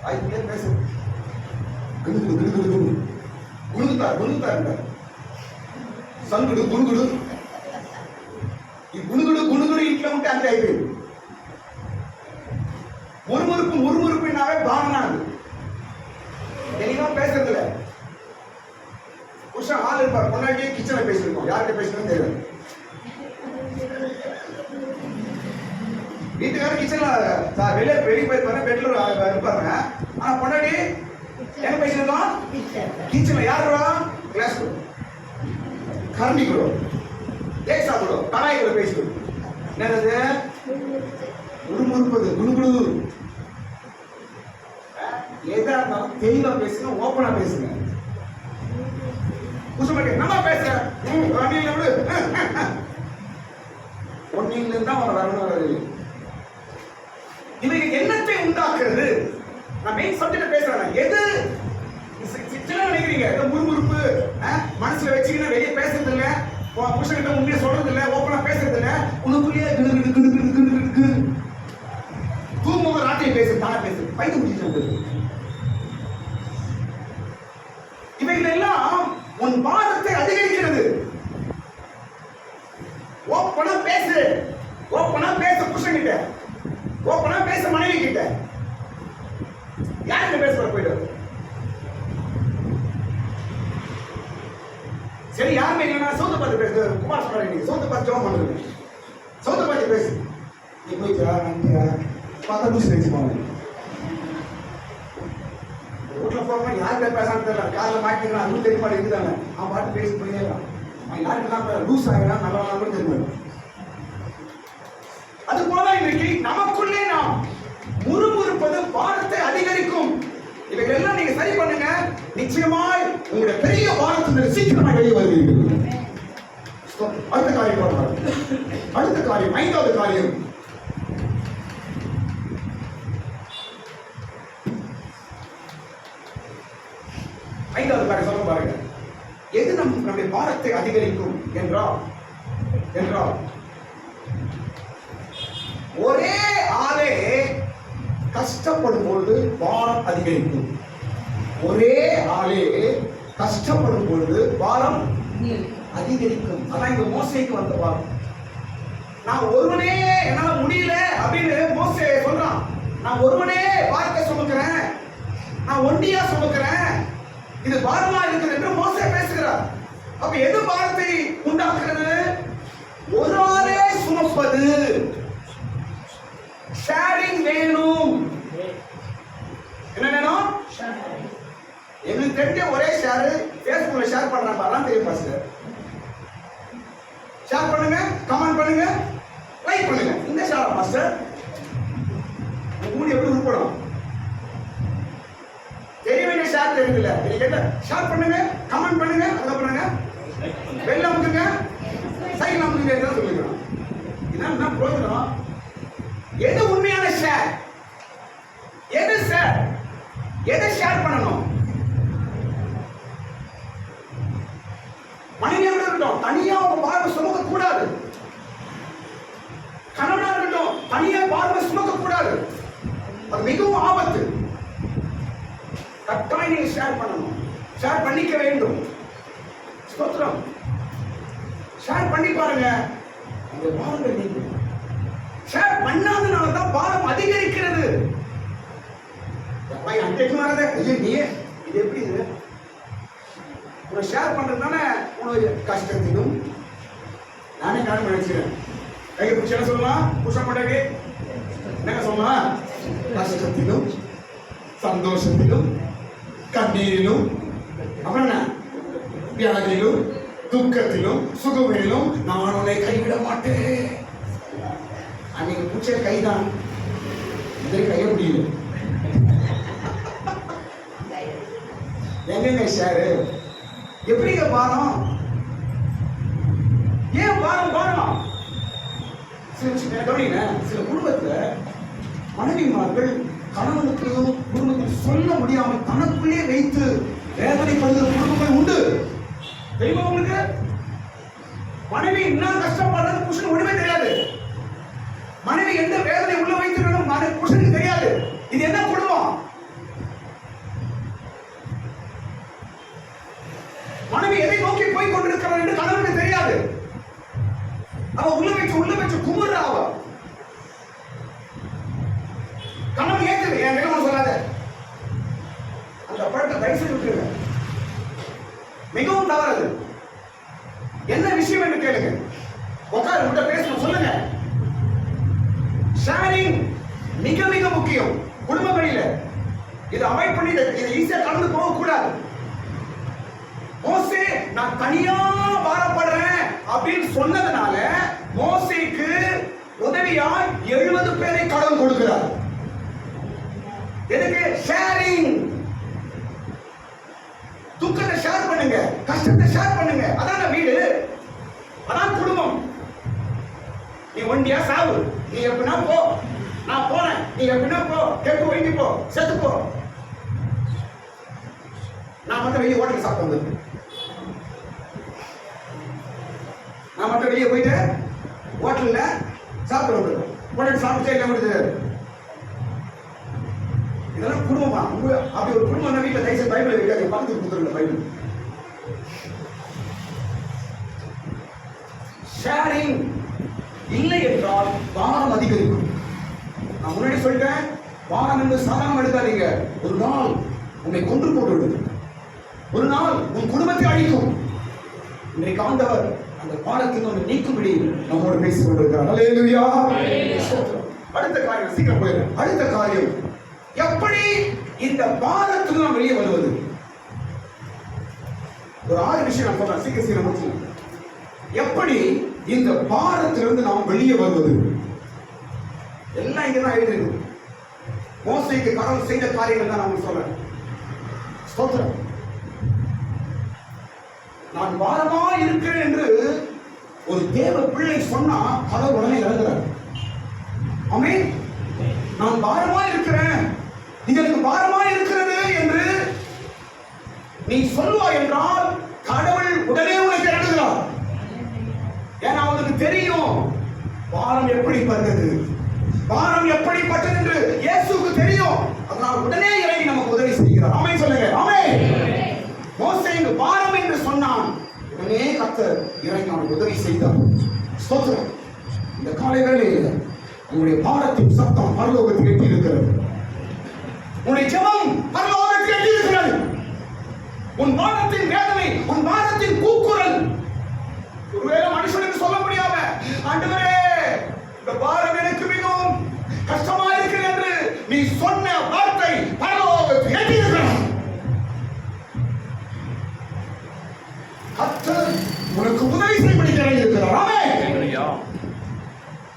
வாய்ப்பிலே பேசு. குணுகுத்தாரு சங்குடு குணுகுடு குணுகுடு இட்ல விட்டு அந்த ஆயிடுது. முறுமுறுப்புனாவே பாவனா தெளிவா பேசுறது இல்ல. புருஷன் ஆள் இருப்பார், பொண்டாட்டியே கிச்சன்ல பேசிருக்கோம், யார்கிட்ட பேசணும்னு தெரியல. வீட்டுக்காரர் கிச்சன்ல வெளியே போயிருப்பாரு, பெட்ல இருப்பாருங்க. ஆனா பொண்டாட்டி எங்க பேசிருக்கோம்? கிச்சன்ல. யாரு கிளாஸ் கரண்டி கூட தேசா கூட கடாய் கூட பேசிடும். என்னது முறுமுறுப்பது குணுகுடு. எதா இருந்தாலும் தெளிவா பேசுங்க, ஓப்பனா பேசுங்க. நம்ம பேசுற பொன்னில இருந்தா அவன் வரணும். இவைக்கு என்னத்தை உண்டாக்குறது? நான் மெயின் சப்ஜெக்ட் பேசுறேன். எது நினைக்கிறீங்க? முறுமுறுப்பு மனசுல வச்சுக்கிட்டு வெளியே பேசுறது இல்ல, புருஷன்கிட்ட உண்மையை சொல்றது இல்ல, ஓப்பனா பேசுறது இல்ல, உனக்குள்ளேயே தூங்கும்போது ராத்திரி பேசு, தானே பேசு, பைத்து முடிச்சு. இவைகள் எல்லாம் உன் பாரத்தை அதிகரிக்கிறது. ஓப்பனா பேசு, ஓப்பனா பேச புருஷன்கிட்ட, ஓப்பனா பேச மனைவி கிட்ட. யாருக்கு பேச போயிட்டு சரி, யாருமே இல்லைன்னா சோத்து பார்த்து பேசு. குமார் சொல்றாரு, சோத்து பார்த்து ஜோம் பண்ணுறது, சோத்து பார்த்து பேசு. நீ போயிட்டா நன்றியா பார்த்தா பூசி வச்சுப்பாங்க. வீட்டில் போகிறோம்னா யார்கிட்ட பேசான்னு தெரியல, காரில் மாட்டிக்கலாம், அதுவும் தெரிய மாட்டேன் இருக்குதாங்க. அவன் பாட்டு பேசி போயிடலாம். அவன் யாருக்கெல்லாம் லூஸ் ஆகினா நல்லா கூட தெரியும். அது போல இன்னைக்கு நமக்குள்ளே நாம் முறுமுறுப்பது பாரத்தை அதிகரிக்கும். இவைகள் எல்லாம் நீங்க சரி பண்ணுங்க, நிச்சயமாய் உங்களுடைய பெரிய பாரத்திலிருந்து சீக்கிரமா வெளியே வருவீர்கள். அடுத்த காரியம் பார்க்கலாம். அடுத்த காரியம், ஐந்தாவது காரியம். ஐந்தாவது காரியம் சொல்ல பாருங்க. எது நம்முடைய பாரத்தை அதிகரிக்கும் என்றால் ஒரே ஆளே கஷ்டப்படும் பொழுது பாரம் அதிகரிக்கும். ஒரே ஆளே கஷ்டப்படும் பொழுது பாரம் அதிகரிக்கும். அதான் இங்க மோசேக்கு வந்த பாரம். நான் ஒருவனே என்னால முடியல அப்படின்னு மோசே சொல்றான். நான் ஒருவனே பாரத்தை சுமக்கிறேன், நான் ஒண்டியா சுமக்கிறேன், இது பாரமா இருக்குது என்று மோசே பேசுகிறார். அப்ப எது பாரத்தை உண்டாக்குறது? ஒரு ஆளே சுமப்பது. ஷேரிங் வேணும். என்ன வேணும்? எங்களுக்கு தெரிஞ்ச ஒரே ஷேர் Facebookல ஷேர் பண்றாங்க, அதான் தெரியும். பாஸ்டர் ஷேர் பண்ணுங்க, கமெண்ட் பண்ணுங்க, லைக் பண்ணுங்க. இந்த ஷேர் பாஸ்டர் உங்களுக்கு எப்படி உருப்படும்? தெரிய வேண்டிய ஷேர் தெரியல. நீங்க என்ன ஷேர் பண்ணுங்க, கமெண்ட் பண்ணுங்க, அதுக்கப்புறங்க பெல் அமுக்குங்க, சைக்கிள் அமுக்குங்க தான் சொல்லிக்கிறோம். இதான் பிரயோஜனம். எது உண்மையான ஷேர்? எது ஷேர்? எதை ஷேர் பண்ணணும்? மனைவியாக இருக்கட்டும், தனியா ஒரு பார்வை சுமக்க கூடாது. கணவனாக இருக்கட்டும், தனியா பார்வை சுமக்க கூடாது. அது மிகவும் ஆபத்து. கட்டாயம் நீங்க ஷேர் பண்ணணும், ஷேர் பண்ணிக்க வேண்டும். ஸ்தோத்திரம். ஷேர் பண்ணி பாருங்க, அந்த பாரங்கள் நீங்க ஷேர் பண்ணாதனால தான் பாரம் அதிகரிக்கிறது. அன்றைக்கு வரத நீ இது எப்படி இது உன ஷேர் பண்றதுனால உனக்கு கஷ்டத்திலும் நானே காரணம் நினைச்சிருக்கேன். கையை பிடிச்சி என்ன சொல்லலாம்? புருஷன் பொண்டாட்டி என்ன சொல்லலாம்? கஷ்டத்திலும் சந்தோஷத்திலும் கண்ணீரிலும் அப்புறம் என்ன வியாதியிலும் துக்கத்திலும் சுகமிலும் நான் உன்னை கைவிட மாட்டேன். அன்னைக்கு பிடிச்ச கைதான் இதே கைய முடியல. எங்கங்க ஷேரு? எப்படிங்க பாரம்? ஏன் பாரம்? சில குடும்பத்துல மனைவிமார்கள் கணவனுக்கு குடும்பத்தில் சொல்ல முடியாமல் தனக்குள்ளே வைத்து வேதனைப்படுகிற குடும்பங்கள் உண்டு. தெரியுமா உங்களுக்கு? மனைவி என்ன கஷ்டப்படுறது புருஷன் ஒண்ணுமே தெரியாது. மனைவி எந்த வேதனை உள்ள வைத்திருக்கணும் புருஷனுக்கு தெரியாது. இது என்ன குடும்பம்? மனைவி எதை நோக்கி போய் கொண்டிருக்கிறார் என்று கணவனுக்கு தெரியாது. அவ உள்ள வச்சு குமுற. அவ கணவன் ஏற்று என் வேலை சொல்லாத. அந்த பழத்தை தயவு செய்து விட்டுருங்க. மிகவும் தவறு. என்ன விஷயம் என்று கேளுங்க. உட்கார விட்ட பேசணும், சொல்லுங்க. ஷேரிங் மிக மிக முக்கியம் குடும்பங்களில. இது அவாய்ட் பண்ணி இதை ஈஸியா கடந்து போக கூடாது. மோசே நான் தனியா பாரப்படுறேன் அப்படின்னு சொன்னதுனால மோசேக்கு உதவியா 70 பேரை கடன் கொடுக்கிறார். எதுக்கு? ஷேரிங். துக்கத்தை ஷேர் பண்ணுங்க, கஷ்டத்தை ஷேர் பண்ணுங்க. அதான் வீடு, அதான் குடும்பம். நீ ஒண்டியா சாவு, நீ எப்படின்னா போ, நான் போறேன், நீ எப்படின்னா போ, கேட்டு ஒழுங்கி போ, செத்து போ. நான் மட்டும் வெளியே ஓட்டல் சாப்பிட்டு வந்தது. நான் மட்டும் வெளியே போயிட்டு ஹோட்டல்ல சாப்பிட்டு வந்துடுவேன். ஹோட்டல் சாப்பிட்டு என்ன பண்ணுது? இதெல்லாம் குடும்பமா? அப்படி ஒரு குடும்பம் வீட்டில் தயவுசெய்து பைபிள் வைக்காது. பக்கத்துக்கு கொடுத்துருங்க பைபிள். ஷேரிங் இல்லை என்றால் பாரம் அதிகரிக்கும். நான் முன்னாடி சொல்லிட்டேன், பாரம் என்று சாதாரணம் எடுக்காதீங்க. ஒரு நாள் உன்னை கொன்று போட்டு, ஒரு நாள் உன் குடும்பத்தை அழிக்கும். இன்றைக்கு ஆண்டவர் அந்த பாரத்தின் நீக்கும்படி நம்மோடு பேசிக் கொண்டிருக்கிறார். அல்லேலூயா. அடுத்த காரியம், சீக்கிரம் போயிடுறேன். அடுத்த காரியம், எப்படி இந்த பாரத்தில் நாம் வெளியே வருவது? ஒரு 6 விஷயம் நான் சொல்றேன், சீக்கிரம் முடிச்சு. எப்படி இந்த பாரத்திலிருந்து நாம் வெளியே வருவது? எல்லாம் இங்கதான் எழுதிருக்கு. மோசேக்கு கடவுள் செய்த காரியங்கள் தான் நான் சொல்றேன். ஸ்தோத்திரம். நான் பாரமா இருக்கிறேன் என்று ஒரு தேவ பிள்ளை சொன்னா கடவுள் உடனே இறங்குறார். ஆமென். நான் பாரமா இருக்கிறேன், எனக்கு பாரமா இருக்கிறது என்று நீ சொல்வாய் என்றால் கடவுள் உடனே உனக்கு இறங்குகிறார். ஏன்னா அவனுக்கு தெரியும் பாரம் எப்படிப்பட்டது, பாரம் எப்படிப்பட்டது என்று இயேசுவுக்கு தெரியும். அதனால் உடனே இறங்கி நமக்கு உதவி செய்கிறார். ஆமென் சொல்லுங்க. ஆமென். மோசே இங்கு பாரம் என்று சொன்னான், உடனே கர்த்தர் இறங்கி அவனுக்கு உதவி செய்தார். ஸ்தோத்திரம். இந்த காலை வேளையில் உங்களுடைய பாரத்தின் சத்தம் பரலோகத்தில் எட்டி இருக்கிறது. உன்னுடைய ஜெபம் பரலோகத்தில் எட்டி இருக்கிறது. உன் பாரத்தின் வேதனை, உன் பாரத்தின் கூக்குரல் ஒருவேளை மனுஷனுக்கு சொல்ல முடியாம, ஆண்டவரே இந்த பாரம் எனக்கு மிகவும் கஷ்டமா இருக்கிறது என்று நீ சொன்ன வார்த்தை பரலோகத்தில் எட்டி இருக்கிறது. கர்த்தர் உனக்கு உதவி செய்யும்படி இருக்கிறார். ஆமென்.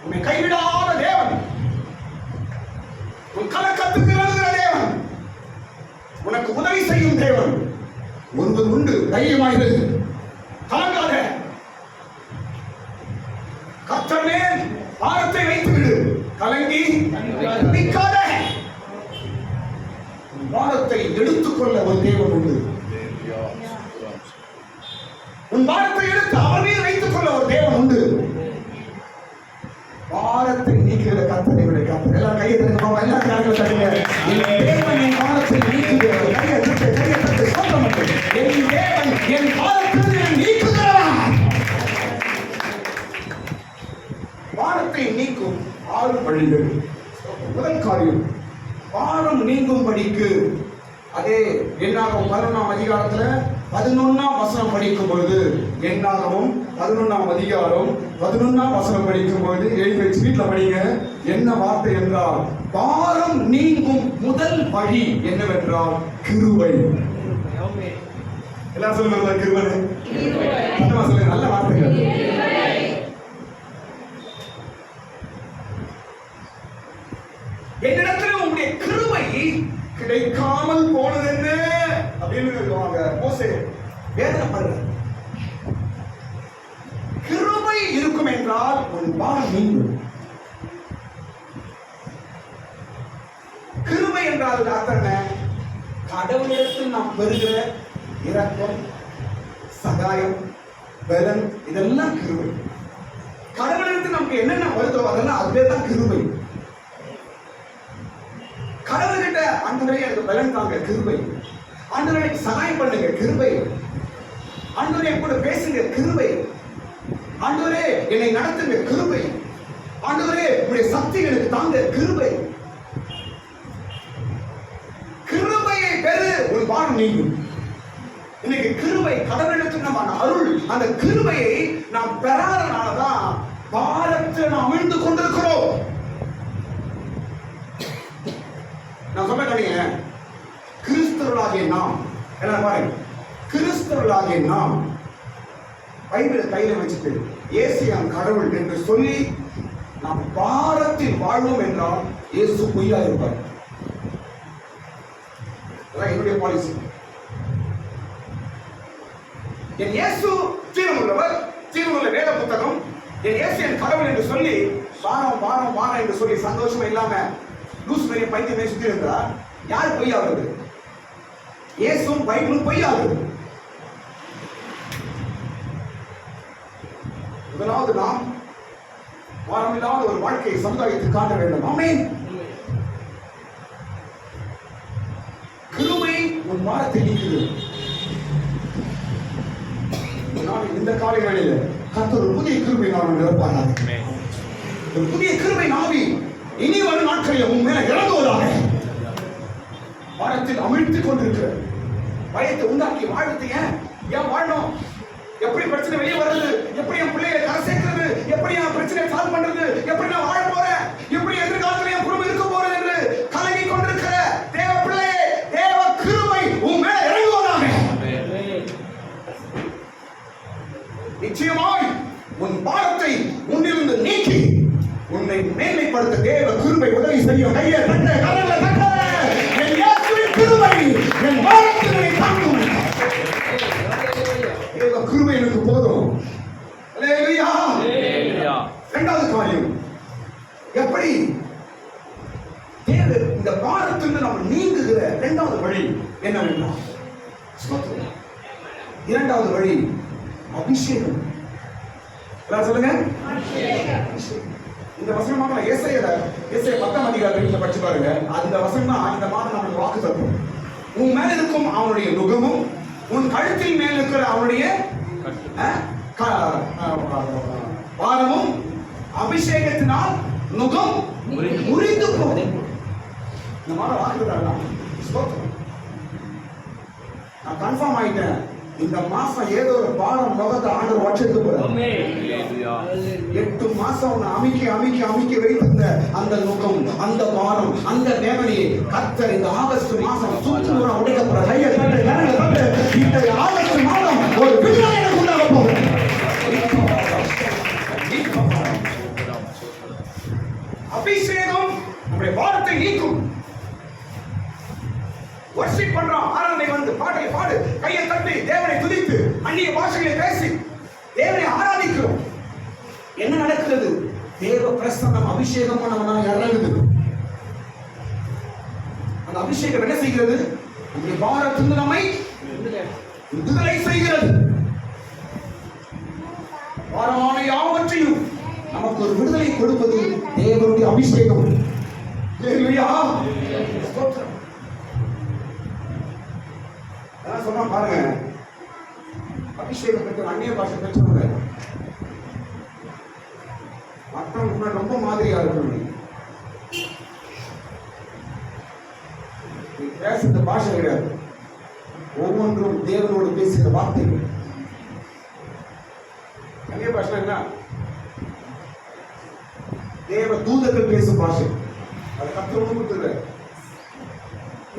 உன்னை கைவிடாத தேவன், உன் கலக்கத்துக்கு எழுதுகிற தேவன், உனக்கு உதவி செய்யும் தேவன் ஒருவர் உண்டு. தைரியமாயிரு, கலங்காத. கர்த்தர் மேல் பாரத்தை வைத்துவிடு, கலங்கி நிற்காத. பாரத்தை எடுத்துக்கொள்ள ஒரு தேவன் உண்டு. உன் பாரத்தை எடுத்து அவர் மீது வைத்துக் கொள்ள ஒரு தேவன் உண்டு. பாரத்தை நீக்குகிற கர்த்தரை விட கர்த்தர். எல்லாம் கையை தட்டுங்க, எல்லாம் காரியங்களை தட்டுங்க. என் தேவன் என் பாரத்தை நீக்குகிறார். கையை தட்டு சொல்ல மாட்டேன். என் தேவன் என் பாரத்தை நீக்குகிறார். பாரத்தை நீக்கும் 6 வழிகள். முதல் காரியம், பாரம் நீங்கும்படிக்கு அதே என்னாகும் 11ஆம் அதிகாரத்துல 11ஆம் வசனம் படிக்கும் பொழுது, என்னாகவும் 11ஆம் அதிகாரம் 11ஆம் வசனம் படிக்கும் பொழுது எழுதி வச்சு வீட்டில் படிங்க. என்ன வார்த்தை என்றால், பாரம் நீங்கும் முதல் வழி என்னவென்றால் கிருபை. எல்லாம் சொல்லுங்க, கிருபை. சொல்லுங்க, நல்ல வார்த்தைகள். என்னிடத்தில் கிடைக்காமல் போனது என்ன அப்படின்னு சொல்லுவாங்க. மோசே வேதனைப்படுற. கிருபை இருக்கும் என்றால் உன் பாரம் நீங்கும். கிருபை என்றால் அர்த்தம் என்ன? கடவுளிடத்தில் நாம் பெறுகிற இரக்கம், சகாயம், பலன், இதெல்லாம் கிருபை. கடவுளிடத்தில் நமக்கு என்னென்ன வருதோ அதெல்லாம் அதுவே தான் கிருபை. கடவுள்கிட்ட ஆண்டவரே எனக்கு பலன் தாங்க, கிருபை. ஆண்டவரே சகாயம் பண்ணுங்க, கிருபை. ஆண்டவரே கூட பேசுங்க, கிருபை. ஆண்டவரே என்னை நடத்துங்க, கிருபை. ஆண்டவரே உடைய சக்தி எனக்கு தாங்க, கிருபை. கிருபையை பெறு, ஒரு பாரம் நீங்கும். இன்னைக்கு கிருபை கடவுளிடத்தில் நம்ம அருள், அந்த கிருபையை நாம் பெறாதனாலதான் பாரத்தை நாம் அமிழ்ந்து கொண்டிருக்கிறோம். நான் சொல்ல கடிங்க, கிறிஸ்தவர்களாகிய நாம் என்ன பாருங்க, கிறிஸ்தவர்களாகிய நாம் பைபிளை கையில வச்சுட்டு இயேசுவின் கடவுள் என்று சொல்லி நாம் பாரத்தில் வாழ்வோம் என்றால் இயேசு பொய்யா இருப்பார். என்னுடைய பாலிசி. என் இயேசு ஜீவனுள்ளவர், ஜீவனுள்ள வேத புத்தகம், என் இயேசு என் கடவுள் என்று சொல்லி வாரம் வாரம் வாரம் என்று சொல்லி சந்தோஷமா இல்லாம லூஸ் பெரிய பைத்தியமே சுத்தி இருந்தா யார் பொய்யாவது? இயேசுவும் பைபிளும் பொய்யாவது. முதலாவது நாம் வாரமில்லாத ஒரு வாழ்க்கையை சமுதாயத்தில் காட்ட வேண்டும். ஆமென். கிருபை உன் வாரத்தை நீக்குது. இந்த காலை வேளையில கர்த்தர் ஒரு புதிய கிருபை நான் நிரப்பாராக. ஒரு புதிய கிருபை நாவி இனி வரும் நாட்களில் உன் மேல இறங்குவதாக. வாரத்தில் அமிழ்த்துக் கொண்டிருக்கிற பயத்தை உண்டாக்கி வாழ்த்து ஏன் வாழணும்? எப்படி பிரச்சனை வெளியே வருது? எப்படி என் பிள்ளைகளை கரை சேர்க்கிறது? எப்படி என் பிரச்சனை சால்வ் பண்றது? எப்படி நான் வாழ போறேன்? எப்படி எதிர்காலத்தில் என் குடும்பம் இருக்க போறது என்று கலங்கி கொண்டிருக்கிற தேவ பிள்ளையே, தேவ கிருபை உன் மேல இறங்குவதாக. நிச்சயமாய் உன் பாரத்தை உன்னிலிருந்து நீக்கி உன்னை மேன்மைப்படுத்த தேவ கிருபை உதவி செய்யும். கையை தட்ட, கரங்களை தட்ட. என் இயேசுவின் கிருபை என் பாரத்தை தாங்கும். தேவ கிருபை எனக்கு போதும். அல்லேலூயா. இரண்டாவது காரியம், எப்படி தேவ இந்த பாரத்திலிருந்து நாம் நீங்குகிற இரண்டாவது வழி என்னவென்றால், இரண்டாவது வழி அபிஷேகம். சொல்லுங்க, இந்த வசனமாக ஏசாயா 10ஆம் அதிகாரத்தை படிச்சு பாருங்க. அந்த வசனம் தான் இந்த மாதம் நமக்கு வாக்கு தரும். உன் மேல இருக்கும் அவனுடைய நுகமும், உன் கழுத்தில் மேல் இருக்கிற அவனுடைய பாரமும் அபிஷேகத்தினால் நுகம் முறிந்து போகும். இந்த மாதம் வாக்கு தரலாம். நான் கன்ஃபார்ம் ஆயிட்டேன், இந்த மாசம் ஏதோ ஒரு பாரம் முகத்தை ஆண்டவர் வச்சிருக்க போறாரு. 8 மாசம் உன்னை அமைக்கி வைத்திருந்த அந்த நுகம், அந்த பாரம், அந்த வேதனையை கர்த்தர் இந்த ஆகஸ்ட் மாசம் சுற்றுமுறை உடைக்க போற. கையை தட்டு, கரங்களை தட்டு. இந்த ஆகஸ்ட் மாதம் ஒரு விடுதலை எனக்கு உண்டாக போகுது. அபிஷேகம் நம்முடைய பாரத்தை நீக்கும். வர்ஷிப் பண்றோம், ஆராதனை வந்து பாட்டை பாடு, கையை தட்டி, தேவனை துதித்து, அந்நிய பாஷைகளை பேசி தேவனை ஆராதிக்கிறோம். என்ன நடக்கிறது? தேவ பிரசன்னம் அபிஷேகம் நம்ம இறங்குது. அந்த அபிஷேகம் என்ன செய்கிறது? நம்முடைய பாரத்திலிருந்து நம்மை விடுதலை செய்கிறது. பாரமான யாவற்றையும் நமக்கு ஒரு விடுதலை கொடுப்பது தேவனுடைய அபிஷேகம். ஹல்லேலூயா. சொன்னா பாருங்க, அபிஷேகம் பெற்ற அந்நிய பாஷை பெற்றவங்க மற்றவங்க ரொம்ப மாதிரியா இருக்கணும். நீ பேசுற பாஷை கிடையாது, ஒவ்வொன்றும் தேவனோடு பேசுகிற வார்த்தைகள். அந்நிய பாஷை என்ன? தேவ தூதர்கள் பேசும் பாஷை. அதை கர்த்தர் கொடுத்துருக்க.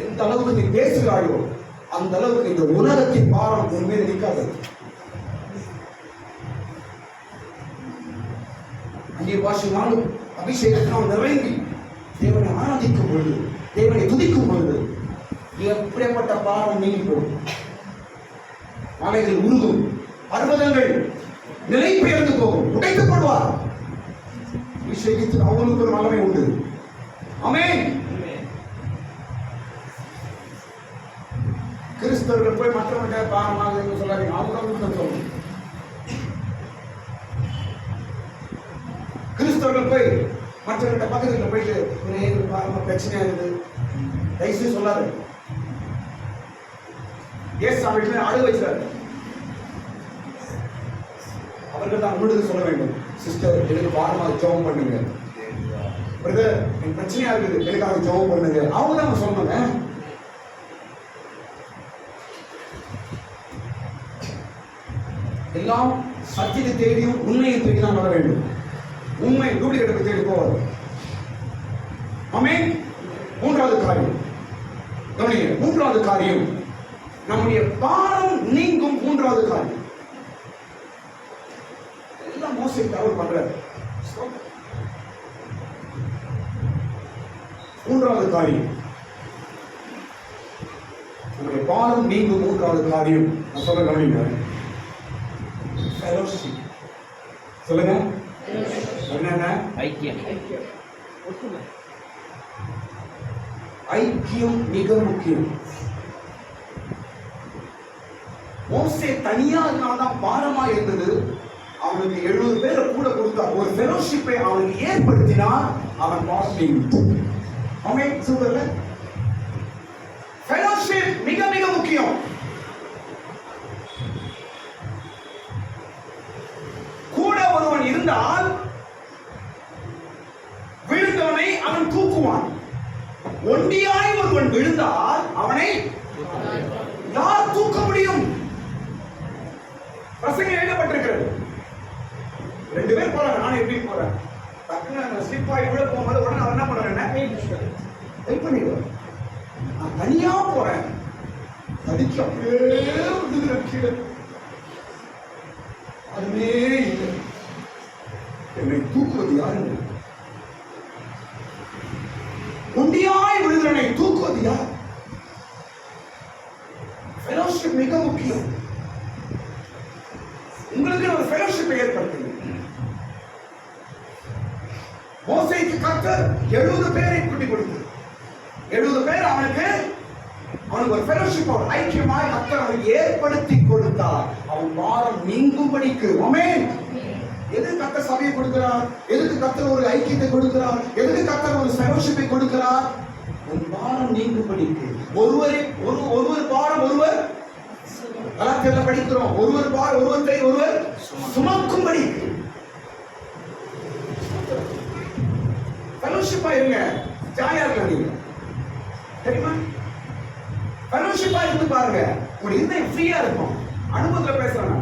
எந்த அளவுக்கு நீ பேசுகிறாயோ அந்த அளவுக்கு இந்த உலகத்தின் பாரம் உன் மீது நிற்காது. அந்நிய பாஷையினாலும் அபிஷேகத்தினால் நிறைந்து தேவனை ஆராதிக்கும் பொழுது, தேவனை துதிக்கும் பொழுது எப்படிப்பட்ட பாரம் நீங்கி போகும். மலைகள் உருகும், பர்வதங்கள் நிலை பெயர்ந்து போகும், உடைத்துக் கொள்வார். அபிஷேகத்தில் அவங்களுக்கு ஒரு வல்லமை உண்டு. ஆமென். கிறிஸ்தவர்கள் போய் மற்றவங்க பாரமாக சொல்லாதீங்க. அவங்க சொல்லணும். கிறிஸ்தவர்கள் போய் மற்றவர்கிட்ட பக்கத்துல போயிட்டு ஒரு பாரமா பிரச்சனையா இருக்குது தயவுசெய்து சொல்லாது. ஏசு அவர்களை அழ வச்சாரு. அவர்கள் தான் முழுது சொல்ல வேண்டும். சிஸ்டர், எனக்கு பாரமாக ஜெபம் பண்ணுங்க. பிரதர், எனக்கு பிரச்சனையா இருக்குது, எனக்காக ஜெபம் பண்ணுங்க. அவங்க தான் சொன்னாங்க. எல்லாம் சத்தியத்தை தேடியும் உண்மையை தேடி தான் வர வேண்டும். உண்மை டூப்ளிகேட்டை தேடி போவாது. ஆமென். மூன்றாவது காரியம் கவனிங்க. மூன்றாவது காரியம், நம்முடைய பாரம் நீங்கும். மூன்றாவது காரியம் எல்லாம் மோசே தவறு பண்றாரு. மூன்றாவது காரியம், நம்முடைய பாரம் நீங்கும். மூன்றாவது காரியம் நான் சொல்ல கவனிங்க. ஃபெலோஷிப். சொல்லுங்க. என்னென்ன? ஐக்கியம். ஐக்கியம் மிக முக்கியம். மோசே தனியா இருந்தால்தான் பாரமா இருந்தது. அவனுக்கு 70 பேரை கூட கொடுத்தார். ஒரு ஃபெலோஷிப்பை அவனுக்கு ஏற்படுத்தினார். அவன் பாசிட்டிவ். ஆமென். சூப்பர்ல. ஃபெலோஷிப் மிக மிக முக்கியம். கூட ஒருவன் இருந்தால் விழுந்தவனை அவன் தூக்குவான். ஒண்டியாய் ஒருவன் விழுந்தால் அவனை யார் தூக்க முடியும்? பிரசங்கம் எழுதப்பட்டிருக்கிறது. 2 பேர் போறாங்க. நான் எப்படி போறேன்? டக்குனு ஸ்லிப் ஆகி விழ போகும்போது உடனே அவன் என்ன பண்ணுறேன்? ஹெல்ப் பண்ணிடுவேன். நான் தனியா போறேன். தடிக்கு அப்படியே விழுகிற கீழே அதுவே இல்லை. என்னை தூக்குவது யாருங்க? ஒண்டியாய் விழுகிறனை தூக்குவது யார்? ஃபெலோஷிப் மிக முக்கியம். உங்களுக்கு ஒரு ஃபெலோஷிப்பை ஏற்படுத்துங்க. மோசேக்கு கர்த்தர் 70 பேரை கூட்டி கொடுத்தார். 70 பேர் அவனுக்கு ஒரு ஃபெலோஷிப், ஒரு ஐக்கியமாய் கர்த்தர் அவனுக்கு ஏற்படுத்தி கொடுத்தார். அவன் பாரம் நீங்கும்படிக்கு. ஆமென். எதுக்கு கர்த்தர் சபையை கொடுக்கிறார்? எதுக்கு கர்த்தர் ஒரு ஐக்கியத்தை கொடுக்கிறார்? எதுக்கு கர்த்தர் ஒரு ஃபெலோஷிப்பை கொடுக்கிறார்? உன் பாரம் நீங்கும்படிக்கு. ஒருவர் பாரம் ஒருவர் கலாச்சாரத்தில் படிக்கிறோம். ஒருவர் பார் ஒருவரை ஒருவர் சுமக்கும்படி. ஃபெலோஷிப்பா இருங்க. ஜாலியா இருக்காதீங்க. தெரியுமா? ஃபெலோஷிப்பா இருந்து பாருங்க. ஒரு இதயம் ஃப்ரீயா இருக்கும். அனுபவத்துல பேசுறேன்.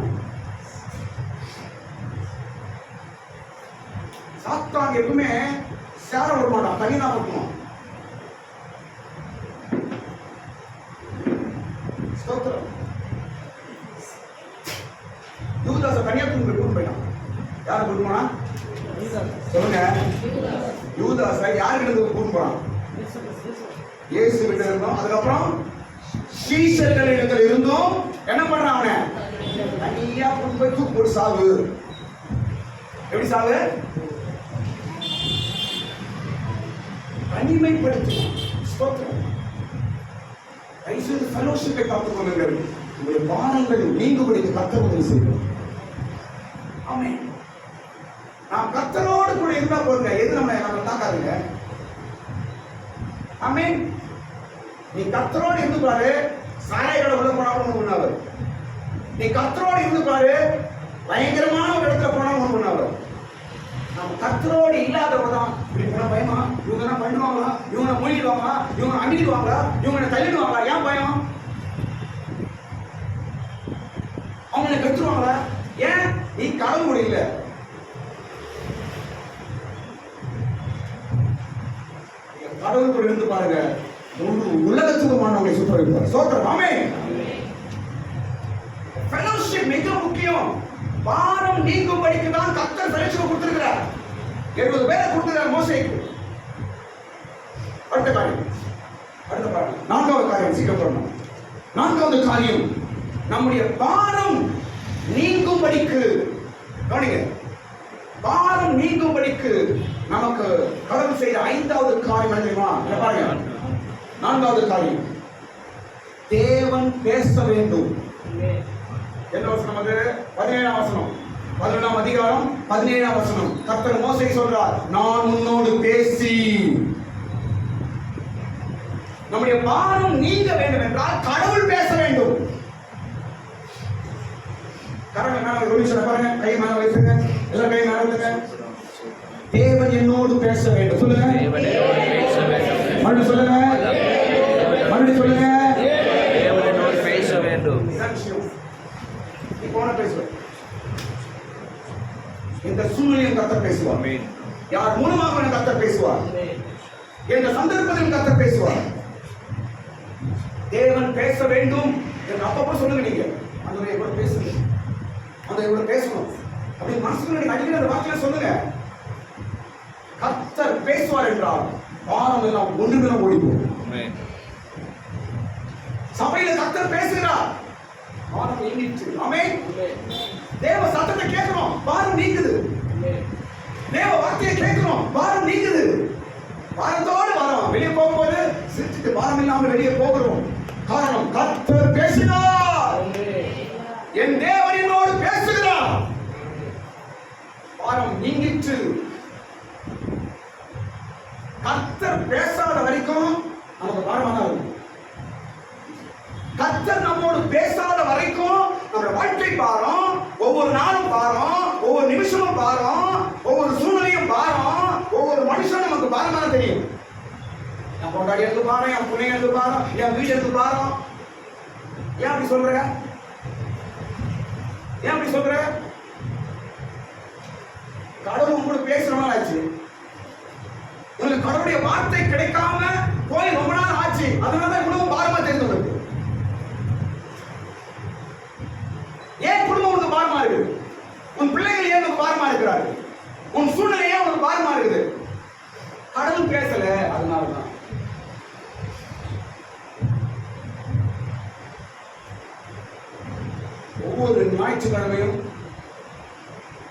சாத்தான் எப்பவுமே சேர விட மாட்டான். தனியா இருக்கணும். ஸ்தோத்திரம். யூதாச கன்னியாகுமரி கூட்டு போயிட்டான். யாரை கூட்டு போனா? சொல்லுங்க. யூதாச யாருக்கு கூட்டு போறான்? இயேசு கிட்ட இருந்தோம். அதுக்கப்புறம் சீஷர்களிடத்தில் இருந்தும் என்ன பண்றான்? அவனை தனியா கூட்டு போய் தூக்கு போட்டு சாவு. எப்படி சாவு? தனிமைப்படுத்தும். ஸ்தோத்திரம். தயவுசெய்து ஃபெலோஷிப்பை காத்துக் கொள்ளுங்கள். உங்களுடைய பாரங்கள் நீங்கும்படிக்கு கர்த்தர் உதவி செய்வார். ஆமென். நாம் கர்த்தரோடு கூட இருந்தா போதுங்க. எது நம்ம தாக்காதுங்க. ஆமென். நீ கர்த்தரோடு இருந்து பாரு. சாராயக்கடை உள்ள போனாலும் ஒண்ணாவது. நீ கர்த்தரோடு இருந்து பாரு. பயங்கரமான ஒரு இடத்துல போனாலும் ஒண்ணு பண்ணாவது. நம்ம கர்த்தரோடு இல்லாதவதான் இப்படி போன பயமா? இவங்க என்ன பண்ணுவாங்களா? இவங்க மூழ்கிடுவாங்களா? இவங்க அமிடிடுவாங்களா? இவங்க தள்ளிடுவாங்களா? ஏன் பயம்? அவங்க கத்துருவாங்களா? ஏன்? நீ கடவுள் கூட இல்ல. கடவுள் கூட இருந்து பாருங்க. உலகத்துக்குமானவங்களை சுற்ற வைப்பார். சோத்திரம். ஆமென். ஃபெலோஷிப் மிக முக்கியம். பாரம் நீங்கும்படிக்கு தான் கர்த்தர் ஃபெலோஷிப் கொடுத்திருக்கிறார். 70 பேரை கொடுத்திருக்கிறார் மோசேக்கு. அடுத்த காரியம் அடுத்த பாருங்க, நான்காவது காரியம் சீக்கிரம். நான்காவது காரியம், நம்முடைய பாரம் நீங்கும்படிக்கு, கவனிங்க, பாரம் நீங்கும்படிக்கு நமக்கு கடவுள் செய்த ஐந்தாவது காரியம் என்ன தெரியுமா? பாருங்க, நான்காவது காரியம், தேவன் பேச வேண்டும். என்ன வசனம் அது? 17ஆம் வசனம், 11ஆம் அதிகாரம் 17ஆம் வசனம். கர்த்தர் மோசேக்கு சொல்றார், நான் உன்னோடு பேசி. நம்முடைய பாரம் நீங்க வேண்டும் என்றால் கடவுள் பேச வேண்டும். கரங்க மேல ஒரு நிமிஷம் பாருங்க, கை மேல வைத்துங்க, எல்லாம் கை மேல வைத்துங்க. தேவன் என்னோடு பேச வேண்டும். சொல்லுங்க, மறுபடியும் சொல்லுங்க, மறுபடியும் சொல்லுங்க, தேவன் என்னோடு பேச வேண்டும். இப்போ பேசுவேன். இந்த சூழ்நிலையில் கர்த்தர் பேசுவார். யார் மூலமாக கர்த்தர் பேசுவார்? எந்த சந்தர்ப்பத்தில் கர்த்தர் பேசுவார்? தேவன் பேச வேண்டும் என்று அப்பப்போ சொல்லுங்க. நீங்க அந்த எவ்வளவு பேசுங்க, அந்த எவ்வளவு பேசணும் அப்படி மனசுல நீங்க அடிக்கடி அந்த வார்த்தையை சொல்லுங்க. கர்த்தர் பேசுவார் என்றால் பாரம் எல்லாம் ஒன்றுமே ஓடி போகும். சபையில கர்த்தர் பேசுகிறார், பாரம் நீங்கிச்சு. ஆமென். தேவ சத்தத்தை கேட்கிறோம், பாரம் நீங்குது. தேவ வார்த்தையை கேட்கிறோம், பாரம் நீங்குது. பாரத்தோடு வரோம், வெளியே போகும்போது சிரிச்சுட்டு பாரம் இல்லாமல் வெளியே போகிறோம். காரணம், கர்த்தர் பேசினார், என் தேவன் என்னோடு பேசுகிறார், பாரம் நீங்கிற்று. கர்த்தர் பேசாத வரைக்கும் நமக்கு பாரமாக தான் இருக்கும். கர்த்தர் நம்மோடு பேசாத வரைக்கும் நம்முடைய வாழ்க்கை பாரம், ஒவ்வொரு நாளும் பாரம், ஒவ்வொரு நிமிஷமும் பாரம், ஒவ்வொரு சூழ்நிலையும் பாரம், ஒவ்வொரு மனுஷனும் நமக்கு பாரமாக தெரியும். என் பொண்டாடி எடுத்து பாரம், என் பிள்ளைங்க எடுத்து பாரம், என் வீடு எடுத்து பாரம். ஏன் அப்படி சொல்ற? ஏன் அப்படி சொல்ற? கடவுள் உங்களுக்கு பேசுற நாள் ஆச்சு, உங்களுக்கு கடவுளுடைய வார்த்தை கிடைக்காம போய் ரொம்ப நாள் ஆச்சு, அதனால இவ்வளவு பாரமா தெரிந்து உங்களுக்கு. ஏன் குடும்பம் உனக்கு பாரமா இருக்குது? உன் பிள்ளைகள் ஏன் உனக்கு பாரமா இருக்கிறாரு? உன் சூழ்நிலை ஏன் உனக்கு பாரமா இருக்குது? கடவுள் பேசல, அதனாலதான். ஒவ்வொரு ஞாயிற்றுக்கிழமையும்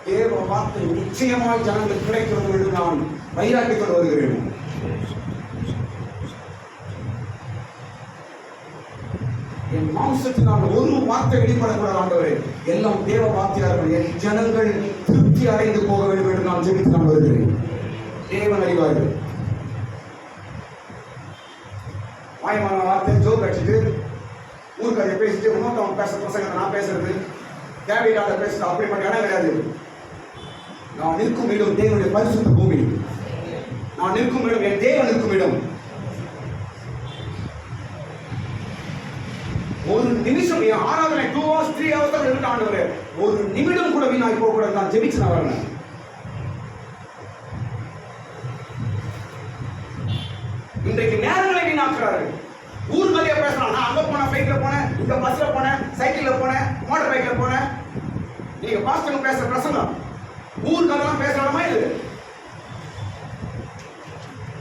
தேவ வார்த்தை நிச்சயமாய் ஜனங்கள் கிடைக்கிறது என்று நான் வைராக்கியத்தோடு வருகிறேன். என் மாம்சத்தினால் ஒரு வார்த்தை வெளிப்படக்கூடாது ஆண்டவரே, எல்லாம் தேவ வார்த்தையார்கள். என் ஜனங்கள் திருப்தி அடைந்து போக வேண்டும் என்று நான் ஜெபித்து நான் வருகிறேன். தேவன் அறிவார்கள். மாயமான வார்த்தை ஜோக் அடிச்சுட்டு ஊருக்கதை பேசிட்டு இன்னொருத்தவங்க பேச பிரசங்கத்தை நான் பேசுறது, தேவையில்லாத பேசுறது, அப்படிப்பட்ட இடம் கிடையாது. நான் நிற்கும் இடம் தேவனுடைய பரிசுத்த பூமி. நான் நிற்கும் இடம் என் தேவன் நிற்கும் இடம். ஒரு நிமிஷம் என் ஆராதனை 2 hours 3 hours தான் இருக்கு ஆண்டவரே, ஒரு நிமிடம் கூட வீணாய் போக கூடாது. நான் ஜெபிச்சு நான் வரேன். இன்றைக்கு நேரங்களை வீணாக்குறாரு. ஊர் கதையா பேசலாம். நான் அங்க போனேன், பைக்ல போனேன், இங்க பஸ்ல போனேன், சைக்கிள்ல போனேன், மோட்டார் பைக்ல போனேன். நீங்க பாஸ்டர் பேசுற பிரசங்கம் ஊர் கதைலாம் பேசலாமா? இது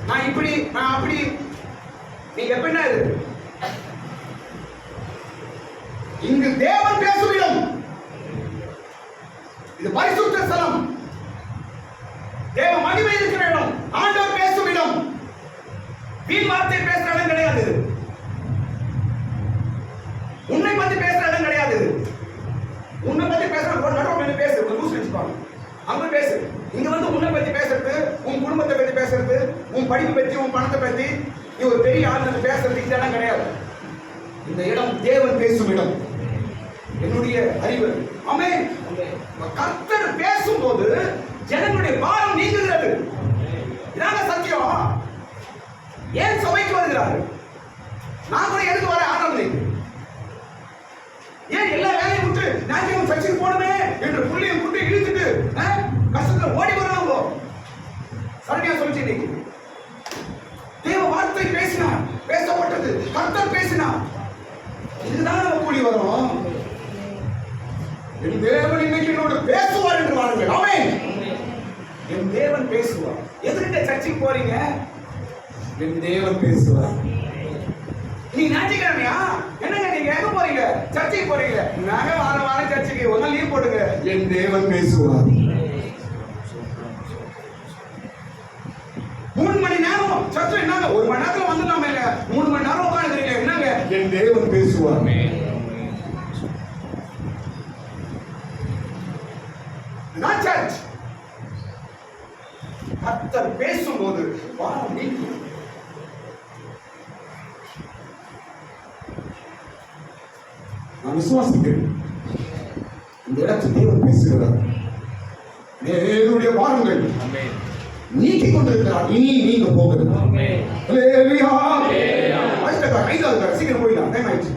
நான் இப்படி நான் அப்படி, நீங்க எப்படின்னா இது இங்கு தேவன் பேசும் இடம். இது பரிசுத்த ஸ்தலம், தேவ மகிமை இருக்கிற இடம், ஆண்டவர் பேசும் இடம். வீண் வார்த்தை பேசுற இடம் கிடையாது. உன்னை பத்தி பேசுற இடம் கிடையாது. உன்னை பத்தி பேசுற நடுவில் பேசு, ஒரு லூஸ் வச்சுப்பாங்க. அங்க பேசு. இங்க வந்து உன்னை பத்தி பேசுறது, உன் குடும்பத்தை பத்தி பேசுறது, உன் படிப்பு பத்தி, உன் பணத்தை பத்தி, நீ ஒரு பெரிய ஆள் பேசுறது இந்த இடம் கிடையாது. இந்த இடம் தேவன் பேசும் இடம். என்னுடைய அறிவு. ஆமென். கர்த்தர் பேசும்போது ஜனங்களுடைய பாரம் நீங்குகிறது. இதாங்க சத்தியம். ஏன் சபைக்கு வருகிறார்கள்? நான் கூட எதுக்கு வர ஆரம்பிக்கு? ஏன் எல்லா வேலையும் விட்டு நான் சர்ச்சுக்கு போனமே என்று புள்ளியை விட்டு இழுத்துட்டு கஷ்டத்துல ஓடி வராங்க. சரியா சொல்லிச்சு. இன்னைக்கு தேவ வார்த்தை பேசினார், பேசப்பட்டது, கர்த்தர் பேசினார். இதுதான் நம்ம கூடி வரோம். என் தேவன் இன்னைக்கு என்னோடு பேசுவார் என்று வாருங்கள். ஆமென். என் தேவன் பேசுவார். எதுக்கிட்ட சர்ச்சுக்கு போறீங்க? என் தேவன் பேசுவார். நீ ஞாயிற்றுக்கிழமையா? என்னங்க நீங்க எங்க போறீங்க? சர்ச்சுக்கு போறீங்க. நாங்க வாரம் சர்ச்சுக்கு ஒரு நாள் லீவ் போடுங்க. என் தேவன் பேசுவார். 3 மணி நேரம் சர்ச்சில் என்னங்க? 1 மணி நேரத்துல வந்துடலாமே இல்ல? 3 மணி நேரம் உட்காந்துருக்கீங்க. என்னங்க? என் தேவன் பேசுவார். நான் சர்ச் கர்த்தர் பேசும்போது வாரம் நீக்கும். நான் விசுவாசிக்கிறேன். இந்த இடத்தில் தேவன் பேசுகிறார். தேவனுடைய வாரங்கள் நீக்கிக் கொண்டிருக்கிறார். இனி நீங்க போகிறது. சீக்கிரம் போயிடலாம். டைம் ஆயிடுச்சு.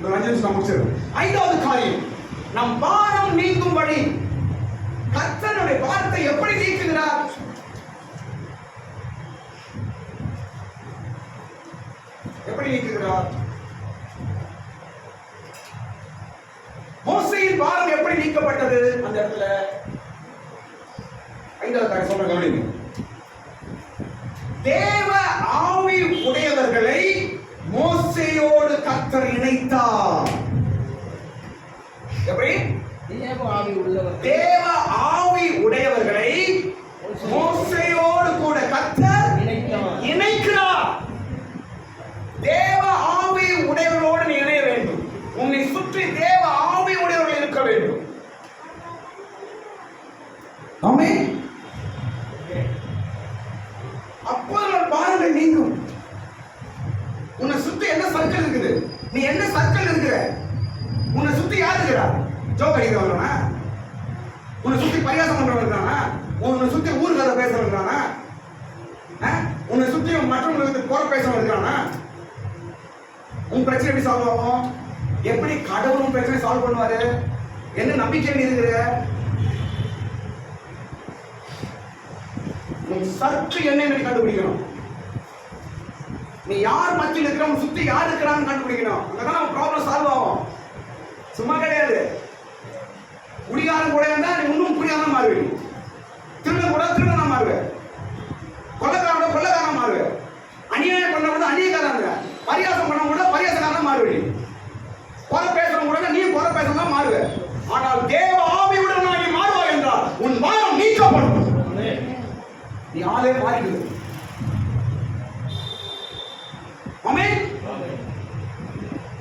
ஒரு 5 நிமிஷம் முடிச்சிருக்கேன். 5வது காரியம், நம் பாரம் நீங்கும்படி கர்த்தருடைய பாரத்தை எப்படி நீக்குகிறார்? எப்படி நீக்குகிறார்? மோசேயின் பாரம் எப்படி நீக்கப்பட்டது? அந்த இடத்துல 5வது காரியம் சொல்ற கவனிங்க. தேவ ஆவி உடையவர்களை மோசேயோடு கர்த்தர் இணைத்தார். எப்படி? தேவ ஆவி உடையவர்களை மோசேயோடு கூட கர்த்தர் இணைக்கிறார். தேவ ஆவி உடையவர்களோடு நீ இணைய வேண்டும். உன்னை சுற்றி தேவ ஆவி உடையவர்கள் இருக்க வேண்டும். ஆமென். அப்போதான் பாருங்கள் நீங்கும். உன்னை சுத்தி என்ன சர்க்கிள் இருக்குது? நீ என்ன சர்க்கிள் இருக்கிற? உன்னை சுத்தி யார் இருக்கிறா? ஜோக் அடிக்கிறவனா? உன்னை சுத்தி பரியாசம் பண்றவன் இருக்கானா? உன்னை சுத்தி ஊர்கதை பேசுறவன் இருக்கானா? உன்னை சுத்தி மற்றவங்களுக்கு குறை பேசுறவன் இருக்கானா? உன் பிரச்சனை எப்படி சால்வ் ஆகும்? எப்படி கடவுள் உன் பிரச்சனை சால்வ் பண்ணுவாரு? என்ன நம்பிக்கை நீ இருக்கிற? உன் சர்க்கிள் என்ன கண்டுபிடிக்கணும். நீ யார் மத்தியில் இருக்கிற, உன் சுத்தி யார் இருக்கிறான்னு கண்டுபிடிக்கணும். அங்கதான் உன் ப்ராப்ளம் சால்வ் ஆகும். சும்மா கிடையாது. குடிகாரன் கூட இருந்தா நீ இன்னும் குடிகாரன் மாறுவே. திருடன் கூட திருடனா மாறுவே. கொள்ளக்காரன் கூட கொள்ளக்காரன் மாறுவே. அநியாயம் பண்ண கூட அநியாயக்காரன், பரியாசம் பண்ண கூட பரியாசக்காரன் மாறுவே. குறை பேசுறவங்க கூட நீ குறை பேசுறதா மாறுவே. ஆனால் தேவ ஆவியுடன் நீ மாறுவாய் என்றால் உன் பாரம் நீக்கப்படும். நீ ஆளே மாறிடுது. ஆமென்.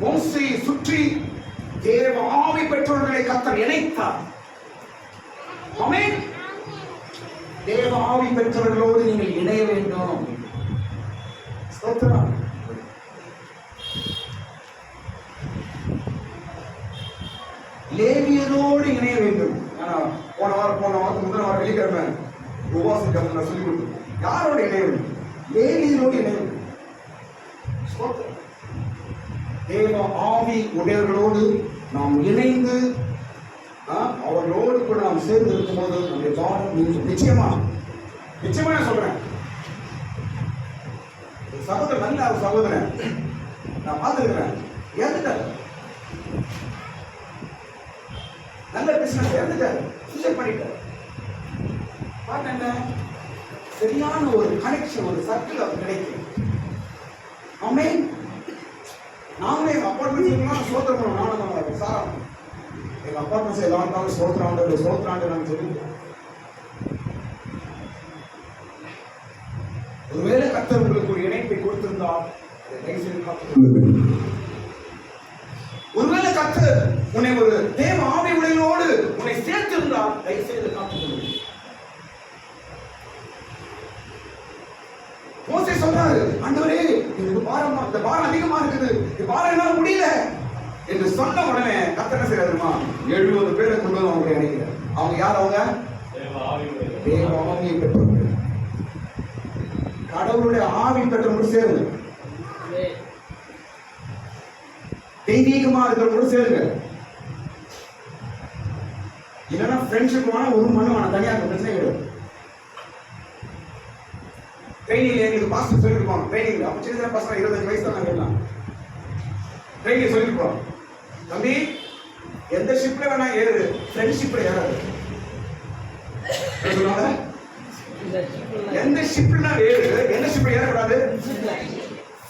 மோசேயை சுற்றி தேவ ஆவி பெற்றவர்களை கர்த்தர் இணைத்தார். ஆமென். தேவ ஆவி பெற்றவர்களோடு நீங்கள் இணைய வேண்டும். ஸ்தோத்திரம். லேவியரோடு இணைய வேண்டும். போன வாரத்துக்கு முந்தின வாரம் வெள்ளிக்கிழமை உபவாசிக்க நான் சொல்லிக் கொடுத்தேன். யாரோட இணைய வேண்டும்? லேவியரோடு இணைய வேண்டும். தேவ ஆவி உடையவர்களோடு நாம் இணைந்து அவர்களோடு கூட நாம் சேர்ந்து இருக்கும்போது நம்முடைய பாரம் நிச்சயமா நான் சொல்றேன். சகோதரன், நல்ல ஒரு சகோதரன் நான் பார்த்துருக்கிறேன். இறந்துட்டாரு. நல்ல பிசினஸ் இறந்துட்டாரு. சூசைட் பண்ணிட்டாரு. பாருங்க, என்ன சரியான ஒரு கனெக்ஷன், ஒரு சர்க்கிள் அவர் கிடைக்கும். ஆமென். நாங்களே எங்கள் அப்பார்ட்மெண்ட்ஸ் சோத்திரம் பண்ணுவோம். நானும் சாரா எங்கள் அப்பார்ட்மெண்ட்ஸ் எல்லா இருந்தாலும் சோத்திராண்டு நாங்கள் சொல்லியிருக்கோம். ஒருவேளை கர்த்தர் உங்களுக்கு ஒரு இணைப்பை கொடுத்திருந்தால் ஒருவேளை கர்த்தர் உன்னை ஒரு தேவ ஆவி உடையோடு உன்னை சேர்த்திருந்தால் தயவு செய்து காத்துக்கொள்ளுங்கள். மோசே சொல்றாரு, ஆண்டவரே இந்த பாரம் அதிகமா இருக்குது, இந்த பாரம் என்னால முடியல என்று சொன்ன உடனே கர்த்தர் என்ன செய்யறாருமா? 70 பேரை கொண்டு வந்து அவங்க இணைக்கிறார். அவங்க யார்? அவங்க தேவ ஆவியை பெற்றவர்கள். கடவுளுடைய ஆவி பெற்றவர்கள் சேருங்க. தெய்வீகமா இருக்கிறவங்களோட சேருங்க. இல்லைன்னா ஃப்ரெண்ட்ஷிப் வேணா ஒரு மண்ணு வேணா தனியா இருக்க பிரச்சனை கிடையாது. ட்ரைனிங் எங்களுக்கு பாஸ்டர் சொல்லியிருப்பாங்க. ட்ரைனிங் அப்போ சின்ன சின்ன பசங்க 25 வயசு தான் நாங்கள் ட்ரைனிங் சொல்லியிருப்போம். தம்பி எந்த ஷிப்ல வேணா ஏறு, ஃப்ரெண்ட்ஷிப்ல ஏறாது. எந்த ஷிப்ல ஏறு, எந்த ஷிப்ல ஏறக்கூடாது?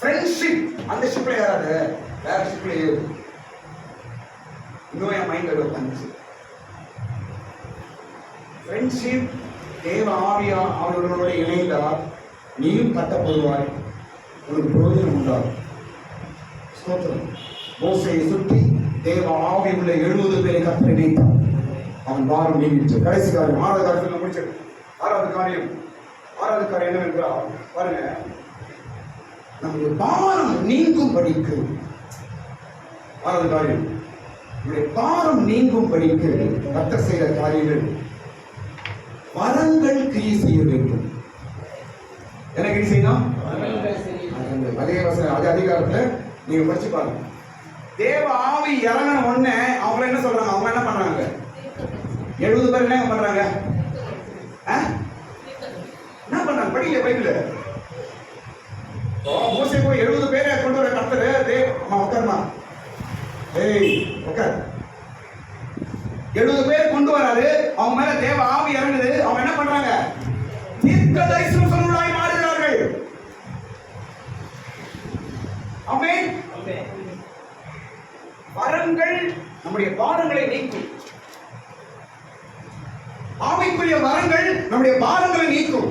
ஃப்ரெண்ட்ஷிப், அந்த ஷிப்ல ஏறாது, வேற ஷிப்ல ஏறு. இன்னும் என் மைண்ட் உட்காந்துச்சு. ஃப்ரெண்ட்ஷிப், தேவ ஆவியா அவர்களோட இணைந்தால் நீயும் கட்டப்படுவாய், உனக்கு பிரயோஜனம் உண்டாகும். ஸ்தோத்திரம். மோசேயை சுற்றி தேவ ஆவி உள்ள 70 பேரை கர்த்தர் இணைத்தார். அவன் வாரம் நீங்கிச்சு. கடைசி காரியம், 6வது காரியத்தில் முடிச்சது. 6வது காரியம் என்னவென்றால், பாருங்க, நம்முடைய பாரம் நீங்கும் படிக்கு, 6வது காரியம், நம்முடைய பாரம் நீங்கும் படிக்கு கர்த்தர் செய்த காரியங்கள், வரங்கள் கிரியை செய்ய வேண்டும். என்ன கிரியை செய்யணும்? அதே வசனம், அதே அதிகாரத்துல நீங்க படிச்சு பாருங்க. தேவ ஆவி இறங்கின உடனே அவங்க என்ன சொல்றாங்க? அவங்க என்ன பண்றாங்க? 70 பேர் என்ன பண்றாங்க? என்ன பண்றாங்க? படிக்கல பைபிள்ல. மோசே போய் 70 பேரை கொண்டு வர கர்த்தர் உட்காருமா, உட்கார். 70 பேர் கொண்டு வராரு. அவங்க மேல தேவ ஆவி இறங்குது. அவங்க என்ன பண்றாங்க? தீர்க்க தரிசனம் சொல்லுவாய் மாறுகிறார்கள். ஆமென். வரங்கள் நம்முடைய பாரங்களை நீக்கும். ஆவிக்குரிய வரங்கள் நம்முடைய பாரங்களை நீக்கும்.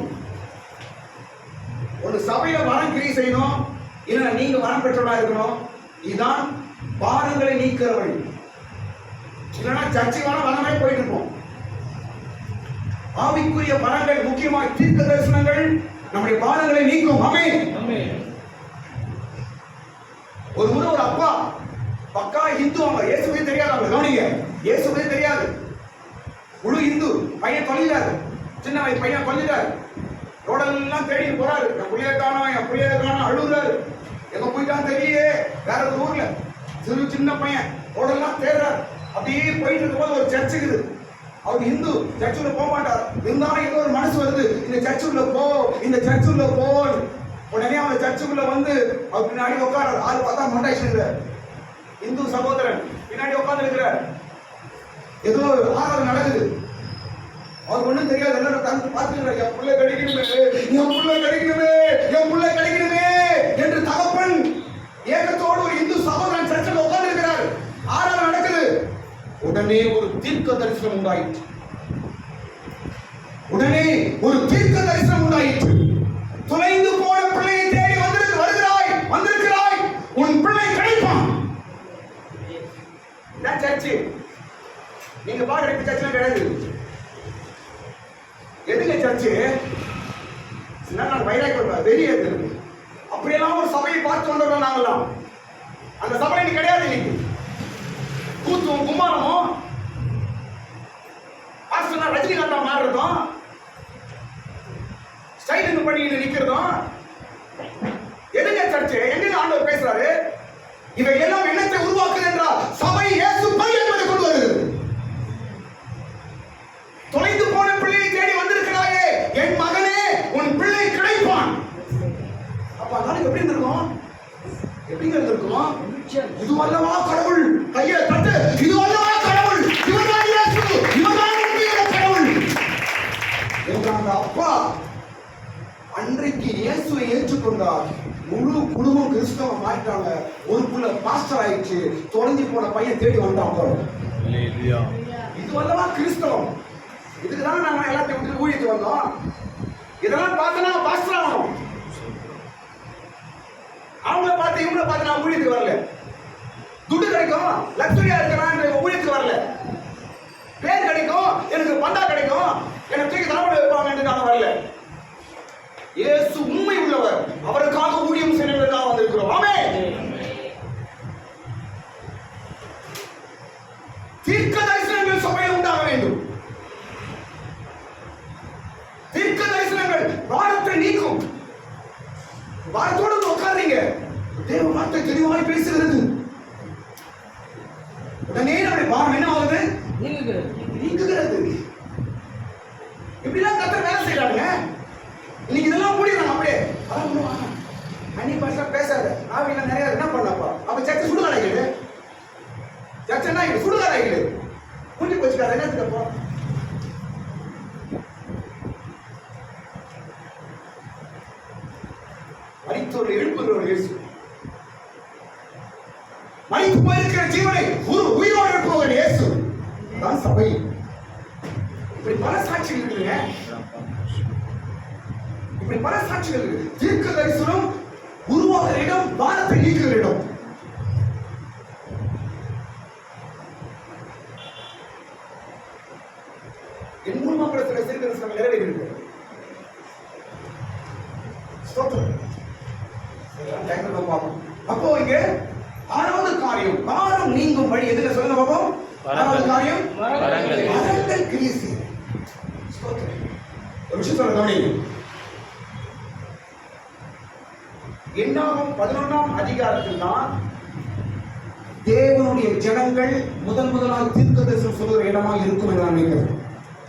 ஒரு சபையில வரம் கிரியை செய்யணும், இல்ல நீங்க வரம் பெற்றவரா இருக்கணும். இதுதான் பாரங்களை நீக்கிற வழி. இல்லைன்னா சர்ச்சை வரமே போயிட்டு இருப்போம். ஆவிக்குரிய வரங்கள், முக்கியமாக தீர்க்க தரிசனங்கள் நம்முடைய பாரங்களை நீக்கும். ஆமென். ஒரு முறை ஒரு அப்பா பக்கா இந்து, அவங்க இயேசுவே தெரியாது. அவங்க கவனிங்க, இயேசுவே தெரியாது, முழு இந்து. பையன் தொலைஞ்சாரு, சின்ன வயசு பையன் தொலைஞ்சாரு. ரோடெல்லாம் தேடி போறாரு, என் புள்ளைய காணோம் அழுகுறாரு. எங்க போயிட்டான்னு தெரியலையே, வேற ஒரு ஊர்ல. சின்ன பையன் ரோடெல்லாம் தேடுறாரு. அப்படியே போயிட்டு இருக்கும்போது ஒரு சர்ச் இருக்குது. அவர் இந்து, சர்ச்சுல போக மாட்டார். இருந்தாலும் ஏதோ ஒரு மனசு வருது, இந்த சர்ச்சுக்குள்ள போ, இந்த சர்ச்சுக்குள்ள போ. உடனே அவங்க சர்ச்சுக்குள்ள வந்து அவர் பின்னாடி உட்காராரு. ஆள் பார்த்தா மொண்டாயிட்டு இந்து சகோதரன் பின்னாடி உட்கார்ந்து இருக்கிறார். ஏதோ ஆராதனை நடக்குது. அவர் ஒண்ணும் தெரியாது. எல்லாரும் தந்து பார்த்துக்கிறார். என் பிள்ளை கிடைக்கணுமே என்று தகப்பன் ஏகத்தோடு ஒரு இந்து சகோதரன் சர்ச்சில் உட்கார்ந்து இருக்கிறார். ஆராதனை நடக்குது. உடனே ஒரு தீர்க்க தரிசனம் உண்டாயிற்று. தொலைந்து போன பிள்ளையை தேடி வந்திருக்கிறாய், உன் பிள்ளை கிடைப்பான். சர்ச்சு நீங்க பாக்குற சர்ச்சில் கிடையாது. எதுங்க சர்ச்சு? வைராக்கியம் வெளியே இருக்கு. அப்படியெல்லாம் ஒரு சபையை பார்த்து வந்தோம் நாங்கெல்லாம். அந்த சபை இன்னைக்கு கிடையாது. இன்னைக்கு கூத்தும் கும்மாரமும் பாஸ்டர்னா ரஜினிகாந்தா மாறுறதும், ஸ்டைலிங் பண்ணிட்டு நிக்கிறதும். எதுங்க சர்ச்சு? எங்க ஆண்டவர் பேசுறாரு? இவை எல்லாம் என்னத்தை உருவாக்குது என்றால் சபை இயேசு என்பதை கொண்டு வருகிறது. தொலைந்து போன பிள்ளையை தேடி வந்திருக்கிறாயே, என் மகனே உன் பிள்ளை கிடைப்பான். அப்ப நாளைக்கு எப்படி இருந்திருக்கும்? இது அல்லவா கடவுள்? கையை தட்டு. இது அல்லவா கடவுள்? இவர்தான் இயேசு, இவர்தான் உண்மையான கடவுள். அந்த அப்பா அன்றைக்கு இயேசுவை ஏற்றுக்கொண்டார். முழு குடும்பம் கிறிஸ்தவம் மாறிட்டாங்க. ஒரு புள்ள பாஸ்டர் ஆயிடுச்சு. தொலைஞ்சு போன பையன் தேடி வந்தான். இது அல்லவா கிறிஸ்தவம்? இதுக்குதான் நாம எல்லாத்தையும் விட்டு ஊழியத்து வந்தோம். இதெல்லாம் பார்த்து நாம பாஸ்டர் ஆகணும். அவங்கள பார்த்து இவங்கள பார்த்து நான் ஊழியத்துக்கு வரல. துட்டு கிடைக்கும், லக்ஸரியா இருக்கிறான் ஊழியத்துக்கு வரல. பேர் கிடைக்கும், எனக்கு பந்தா கிடைக்கும், எனக்கு தூக்கி தலைமுறை வைப்பாங்க என்று நான் வரல. இயேசு உண்மை உள்ளவர். அவருக்காக ஊழியம் செய்வதற்காக வந்திருக்கிறோம். ஆமென். தீர்க்க தரிசனங்கள் சபையில் உண்டாக வேண்டும். தீர்க்க தரிசனங்கள் பாரத்தை நீக்கும். பாரத்தோடு உட்கார்றீங்க, தேவ வார்த்தை தெளிவாய் பேசுகிறது. உடனே நம்முடைய பாரம் என்ன ஆகுது? நீங்குகிறது. இப்படிலாம் கர்த்தர் வேலை செய்யறாங்க. இன்னைக்கு இதெல்லாம் முடியலாம். அப்படியே அன்னி பாஷா பேசாத, ஆவியில நிறைய என்ன பண்ணப்பா? அப்ப சர்ச்சை சுடுகாடாயிடு. சர்ச்சை என்ன ஆயிடு? சுடுகாடாயிடு. கூட்டி போச்சுக்காத என்னத்துக்கப்போ? மரித்தோரை எழுப்புகிறவர் இயேசு. சாட்சிகள் இருக்கு. தீர்க்க தரிசனம் உருவாகிற இடம், பாரத்தை நீக்குகிற இடம். என் மூலமா கூட சில தீர்க்க தரிசனம் நிறைவேறியிருக்கு. அப்போ இங்க ஆறாவது காரியம், பாரம் நீங்கும் வழி எதுல சொல்லுங்க பாப்போம். ஆறாவது காரியம் வரங்கள் கிரியை செய்யும். ஒரு விஷயம் சொல்ல கவனிங்க. என்னாகும் 11ஆம் அதிகாரத்தில் தான் தேவனுடைய ஜனங்கள் முதலாக தீர்க்க தரிசனம் சொல்லுகிற இடமா இருக்கும் என்று நான் நினைக்கிறேன்.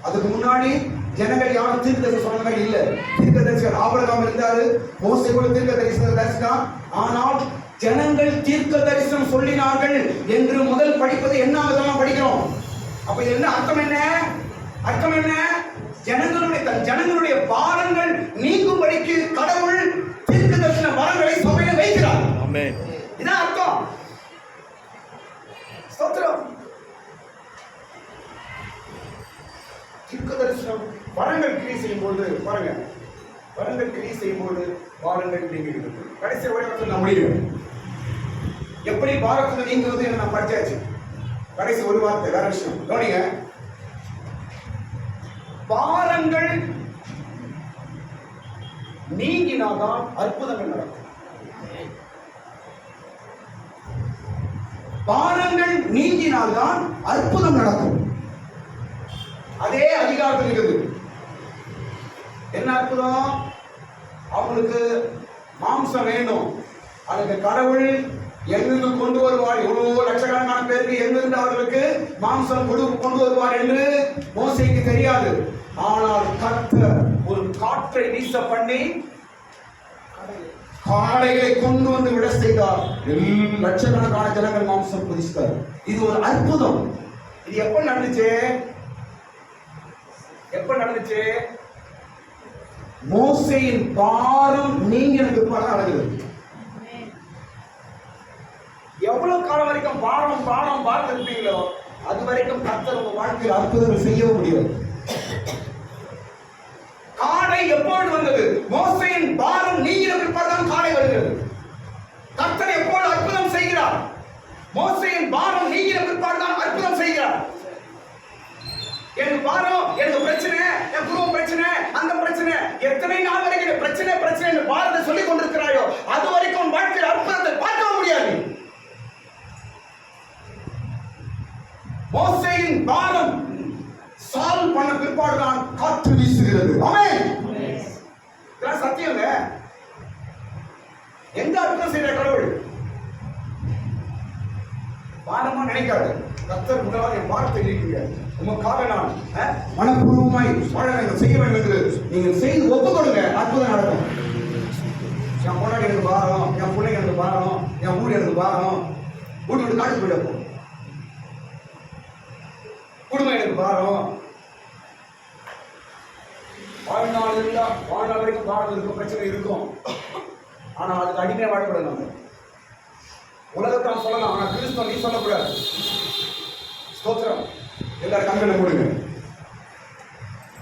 அதுக்கு முன்னாடி ஜனங்கள் யாரும் தீர்க்க தரிசனம் சொன்னதே இல்ல. தீர்க்க தரிசனம் ஆபிரகாம் இருந்தாரு, மோசே கூட தீர்க்க தரிசனம். ஆனால் ஜனங்கள் தீர்க்க தரிசனம் சொல்லினார்கள் என்று முதல் படிப்பது என்ன அதெல்லாம் படிக்கிறோம். அப்ப என்ன அர்த்தம்? என்ன அர்த்தம்? என்ன ஜனங்களுடைய பாரங்கள் நீங்கும்படிக்கு கடவுள் தீர்க்க தரிசன வரங்களை சபையில வைக்கிறார். ஆமென். இதான் அர்த்தம். ஸ்தோத்திரம். தீர்க்க தரிசனம் வரங்கள் கிரியை செய்யும் போது பாருங்க, வரங்கள் கிரியை செய்யும் போது பாரங்கள் நீங்குகிறது. கடைசி வரைக்கும் நான் முடியும். எப்படி பாரத்தில் நீங்குவது என்று நான் படிச்சாச்சு. கடைசி ஒரு வார்த்தை வேற விஷயம் கவனிங்க. பாரங்கள் நீங்கினால்தான் அற்புதங்கள் நடக்கும். பாரங்கள் நீங்கினால்தான் அற்புதம் நடக்கும். அதே அதிகாரத்தில் இருக்குது. என்ன அற்புதம்? அவங்களுக்கு மாம்சம் வேண்டும். அதுக்கு கடவுள் எங்கிருந்து கொண்டு வருவார்? எவ்வளவு லட்சக்கணக்கான பேருக்கு எங்கிருந்து அவர்களுக்கு மாம்சம் கொண்டு வருவார் என்று மோசேக்கு தெரியாது. ஆனால் கர்த்தர் ஒரு காற்றை வீச பண்ணி காளைகளை கொண்டு வந்து விட செய்தார். லட்சக்கணக்கான ஜனங்கள் மாம்சம் புதிச்சார். இது ஒரு அற்புதம். இது எப்ப நடந்துச்சு? எப்ப நடந்துச்சு? மோசேயின் பாரம் நீங்கினதுக்கு பிறகு நடக்குது. எவ்வளவு காலம் வரைக்கும் பாரம் பார்த்திருப்பீங்களோ அது வரைக்கும் கர்த்தர் உங்க வாழ்க்கையில் அற்புதங்கள் செய்யவும் முடியாது. காடை எப்பொழுது வந்தது? மோசேயின் பாரம் நீங்கின பிற்பாடுதான் காடை வருகிறது. கர்த்தர் எப்பொழுது அற்புதம் செய்கிறார்? மோசேயின் பாரம் நீங்கின பிற்பாடுதான் அற்புதம் செய்கிறார். எனக்கு பாரம், எனக்கு பிரச்சனை, என் குடும்ப பிரச்சனை, அந்த பிரச்சனை, எத்தனை நாள் வரைக்கும் பிரச்சனை பாரத்தை சொல்லிக் கொண்டிருக்கிறாயோ அது வரைக்கும் வாழ்க்கையில் அற்புதத்தை பார்க்க முடியாது. மோசேயின் பாரம் சால்வ் பண்ண பிற்பாடுதான் காற்று வீசுகிறது. ஆமென். இதெல்லாம் சத்தியங்க. எந்த அற்புதம் செய்த கடவுள் பாரமா நினைக்காது. கர்த்தர் முதலாவது என் பாரத்தை நீக்குங்க, உமக்காக நான் மனப்பூர்வமாய் வாழ வேண்டும், செய்ய வேண்டும் என்று நீங்கள் செய்து ஒப்புக்கொடுங்க. அற்புதம் நடக்கும். என் பொண்ணாடி எனக்கு பாரம், என் பிள்ளைங்க எனக்கு பாரம், என் ஊர் எனக்கு பாரம், வீட்டு விட்டு காட்டு போயிடப்போம், குடும்பம் எனக்கு பாரம். வாழ்நாள் இருந்தா வாழ்நாள் வரைக்கும் பாரம் இருக்கும், பிரச்சனை இருக்கும். ஆனா அதுக்கு அடிமையா வாழக்கூடாது. நம்ம உலகத்தான் சொல்லலாம், ஆனா கிறிஸ்துவ நீ சொல்லக்கூடாது. ஸ்தோத்திரம். எல்லாரும் கண்களை மூடுங்க.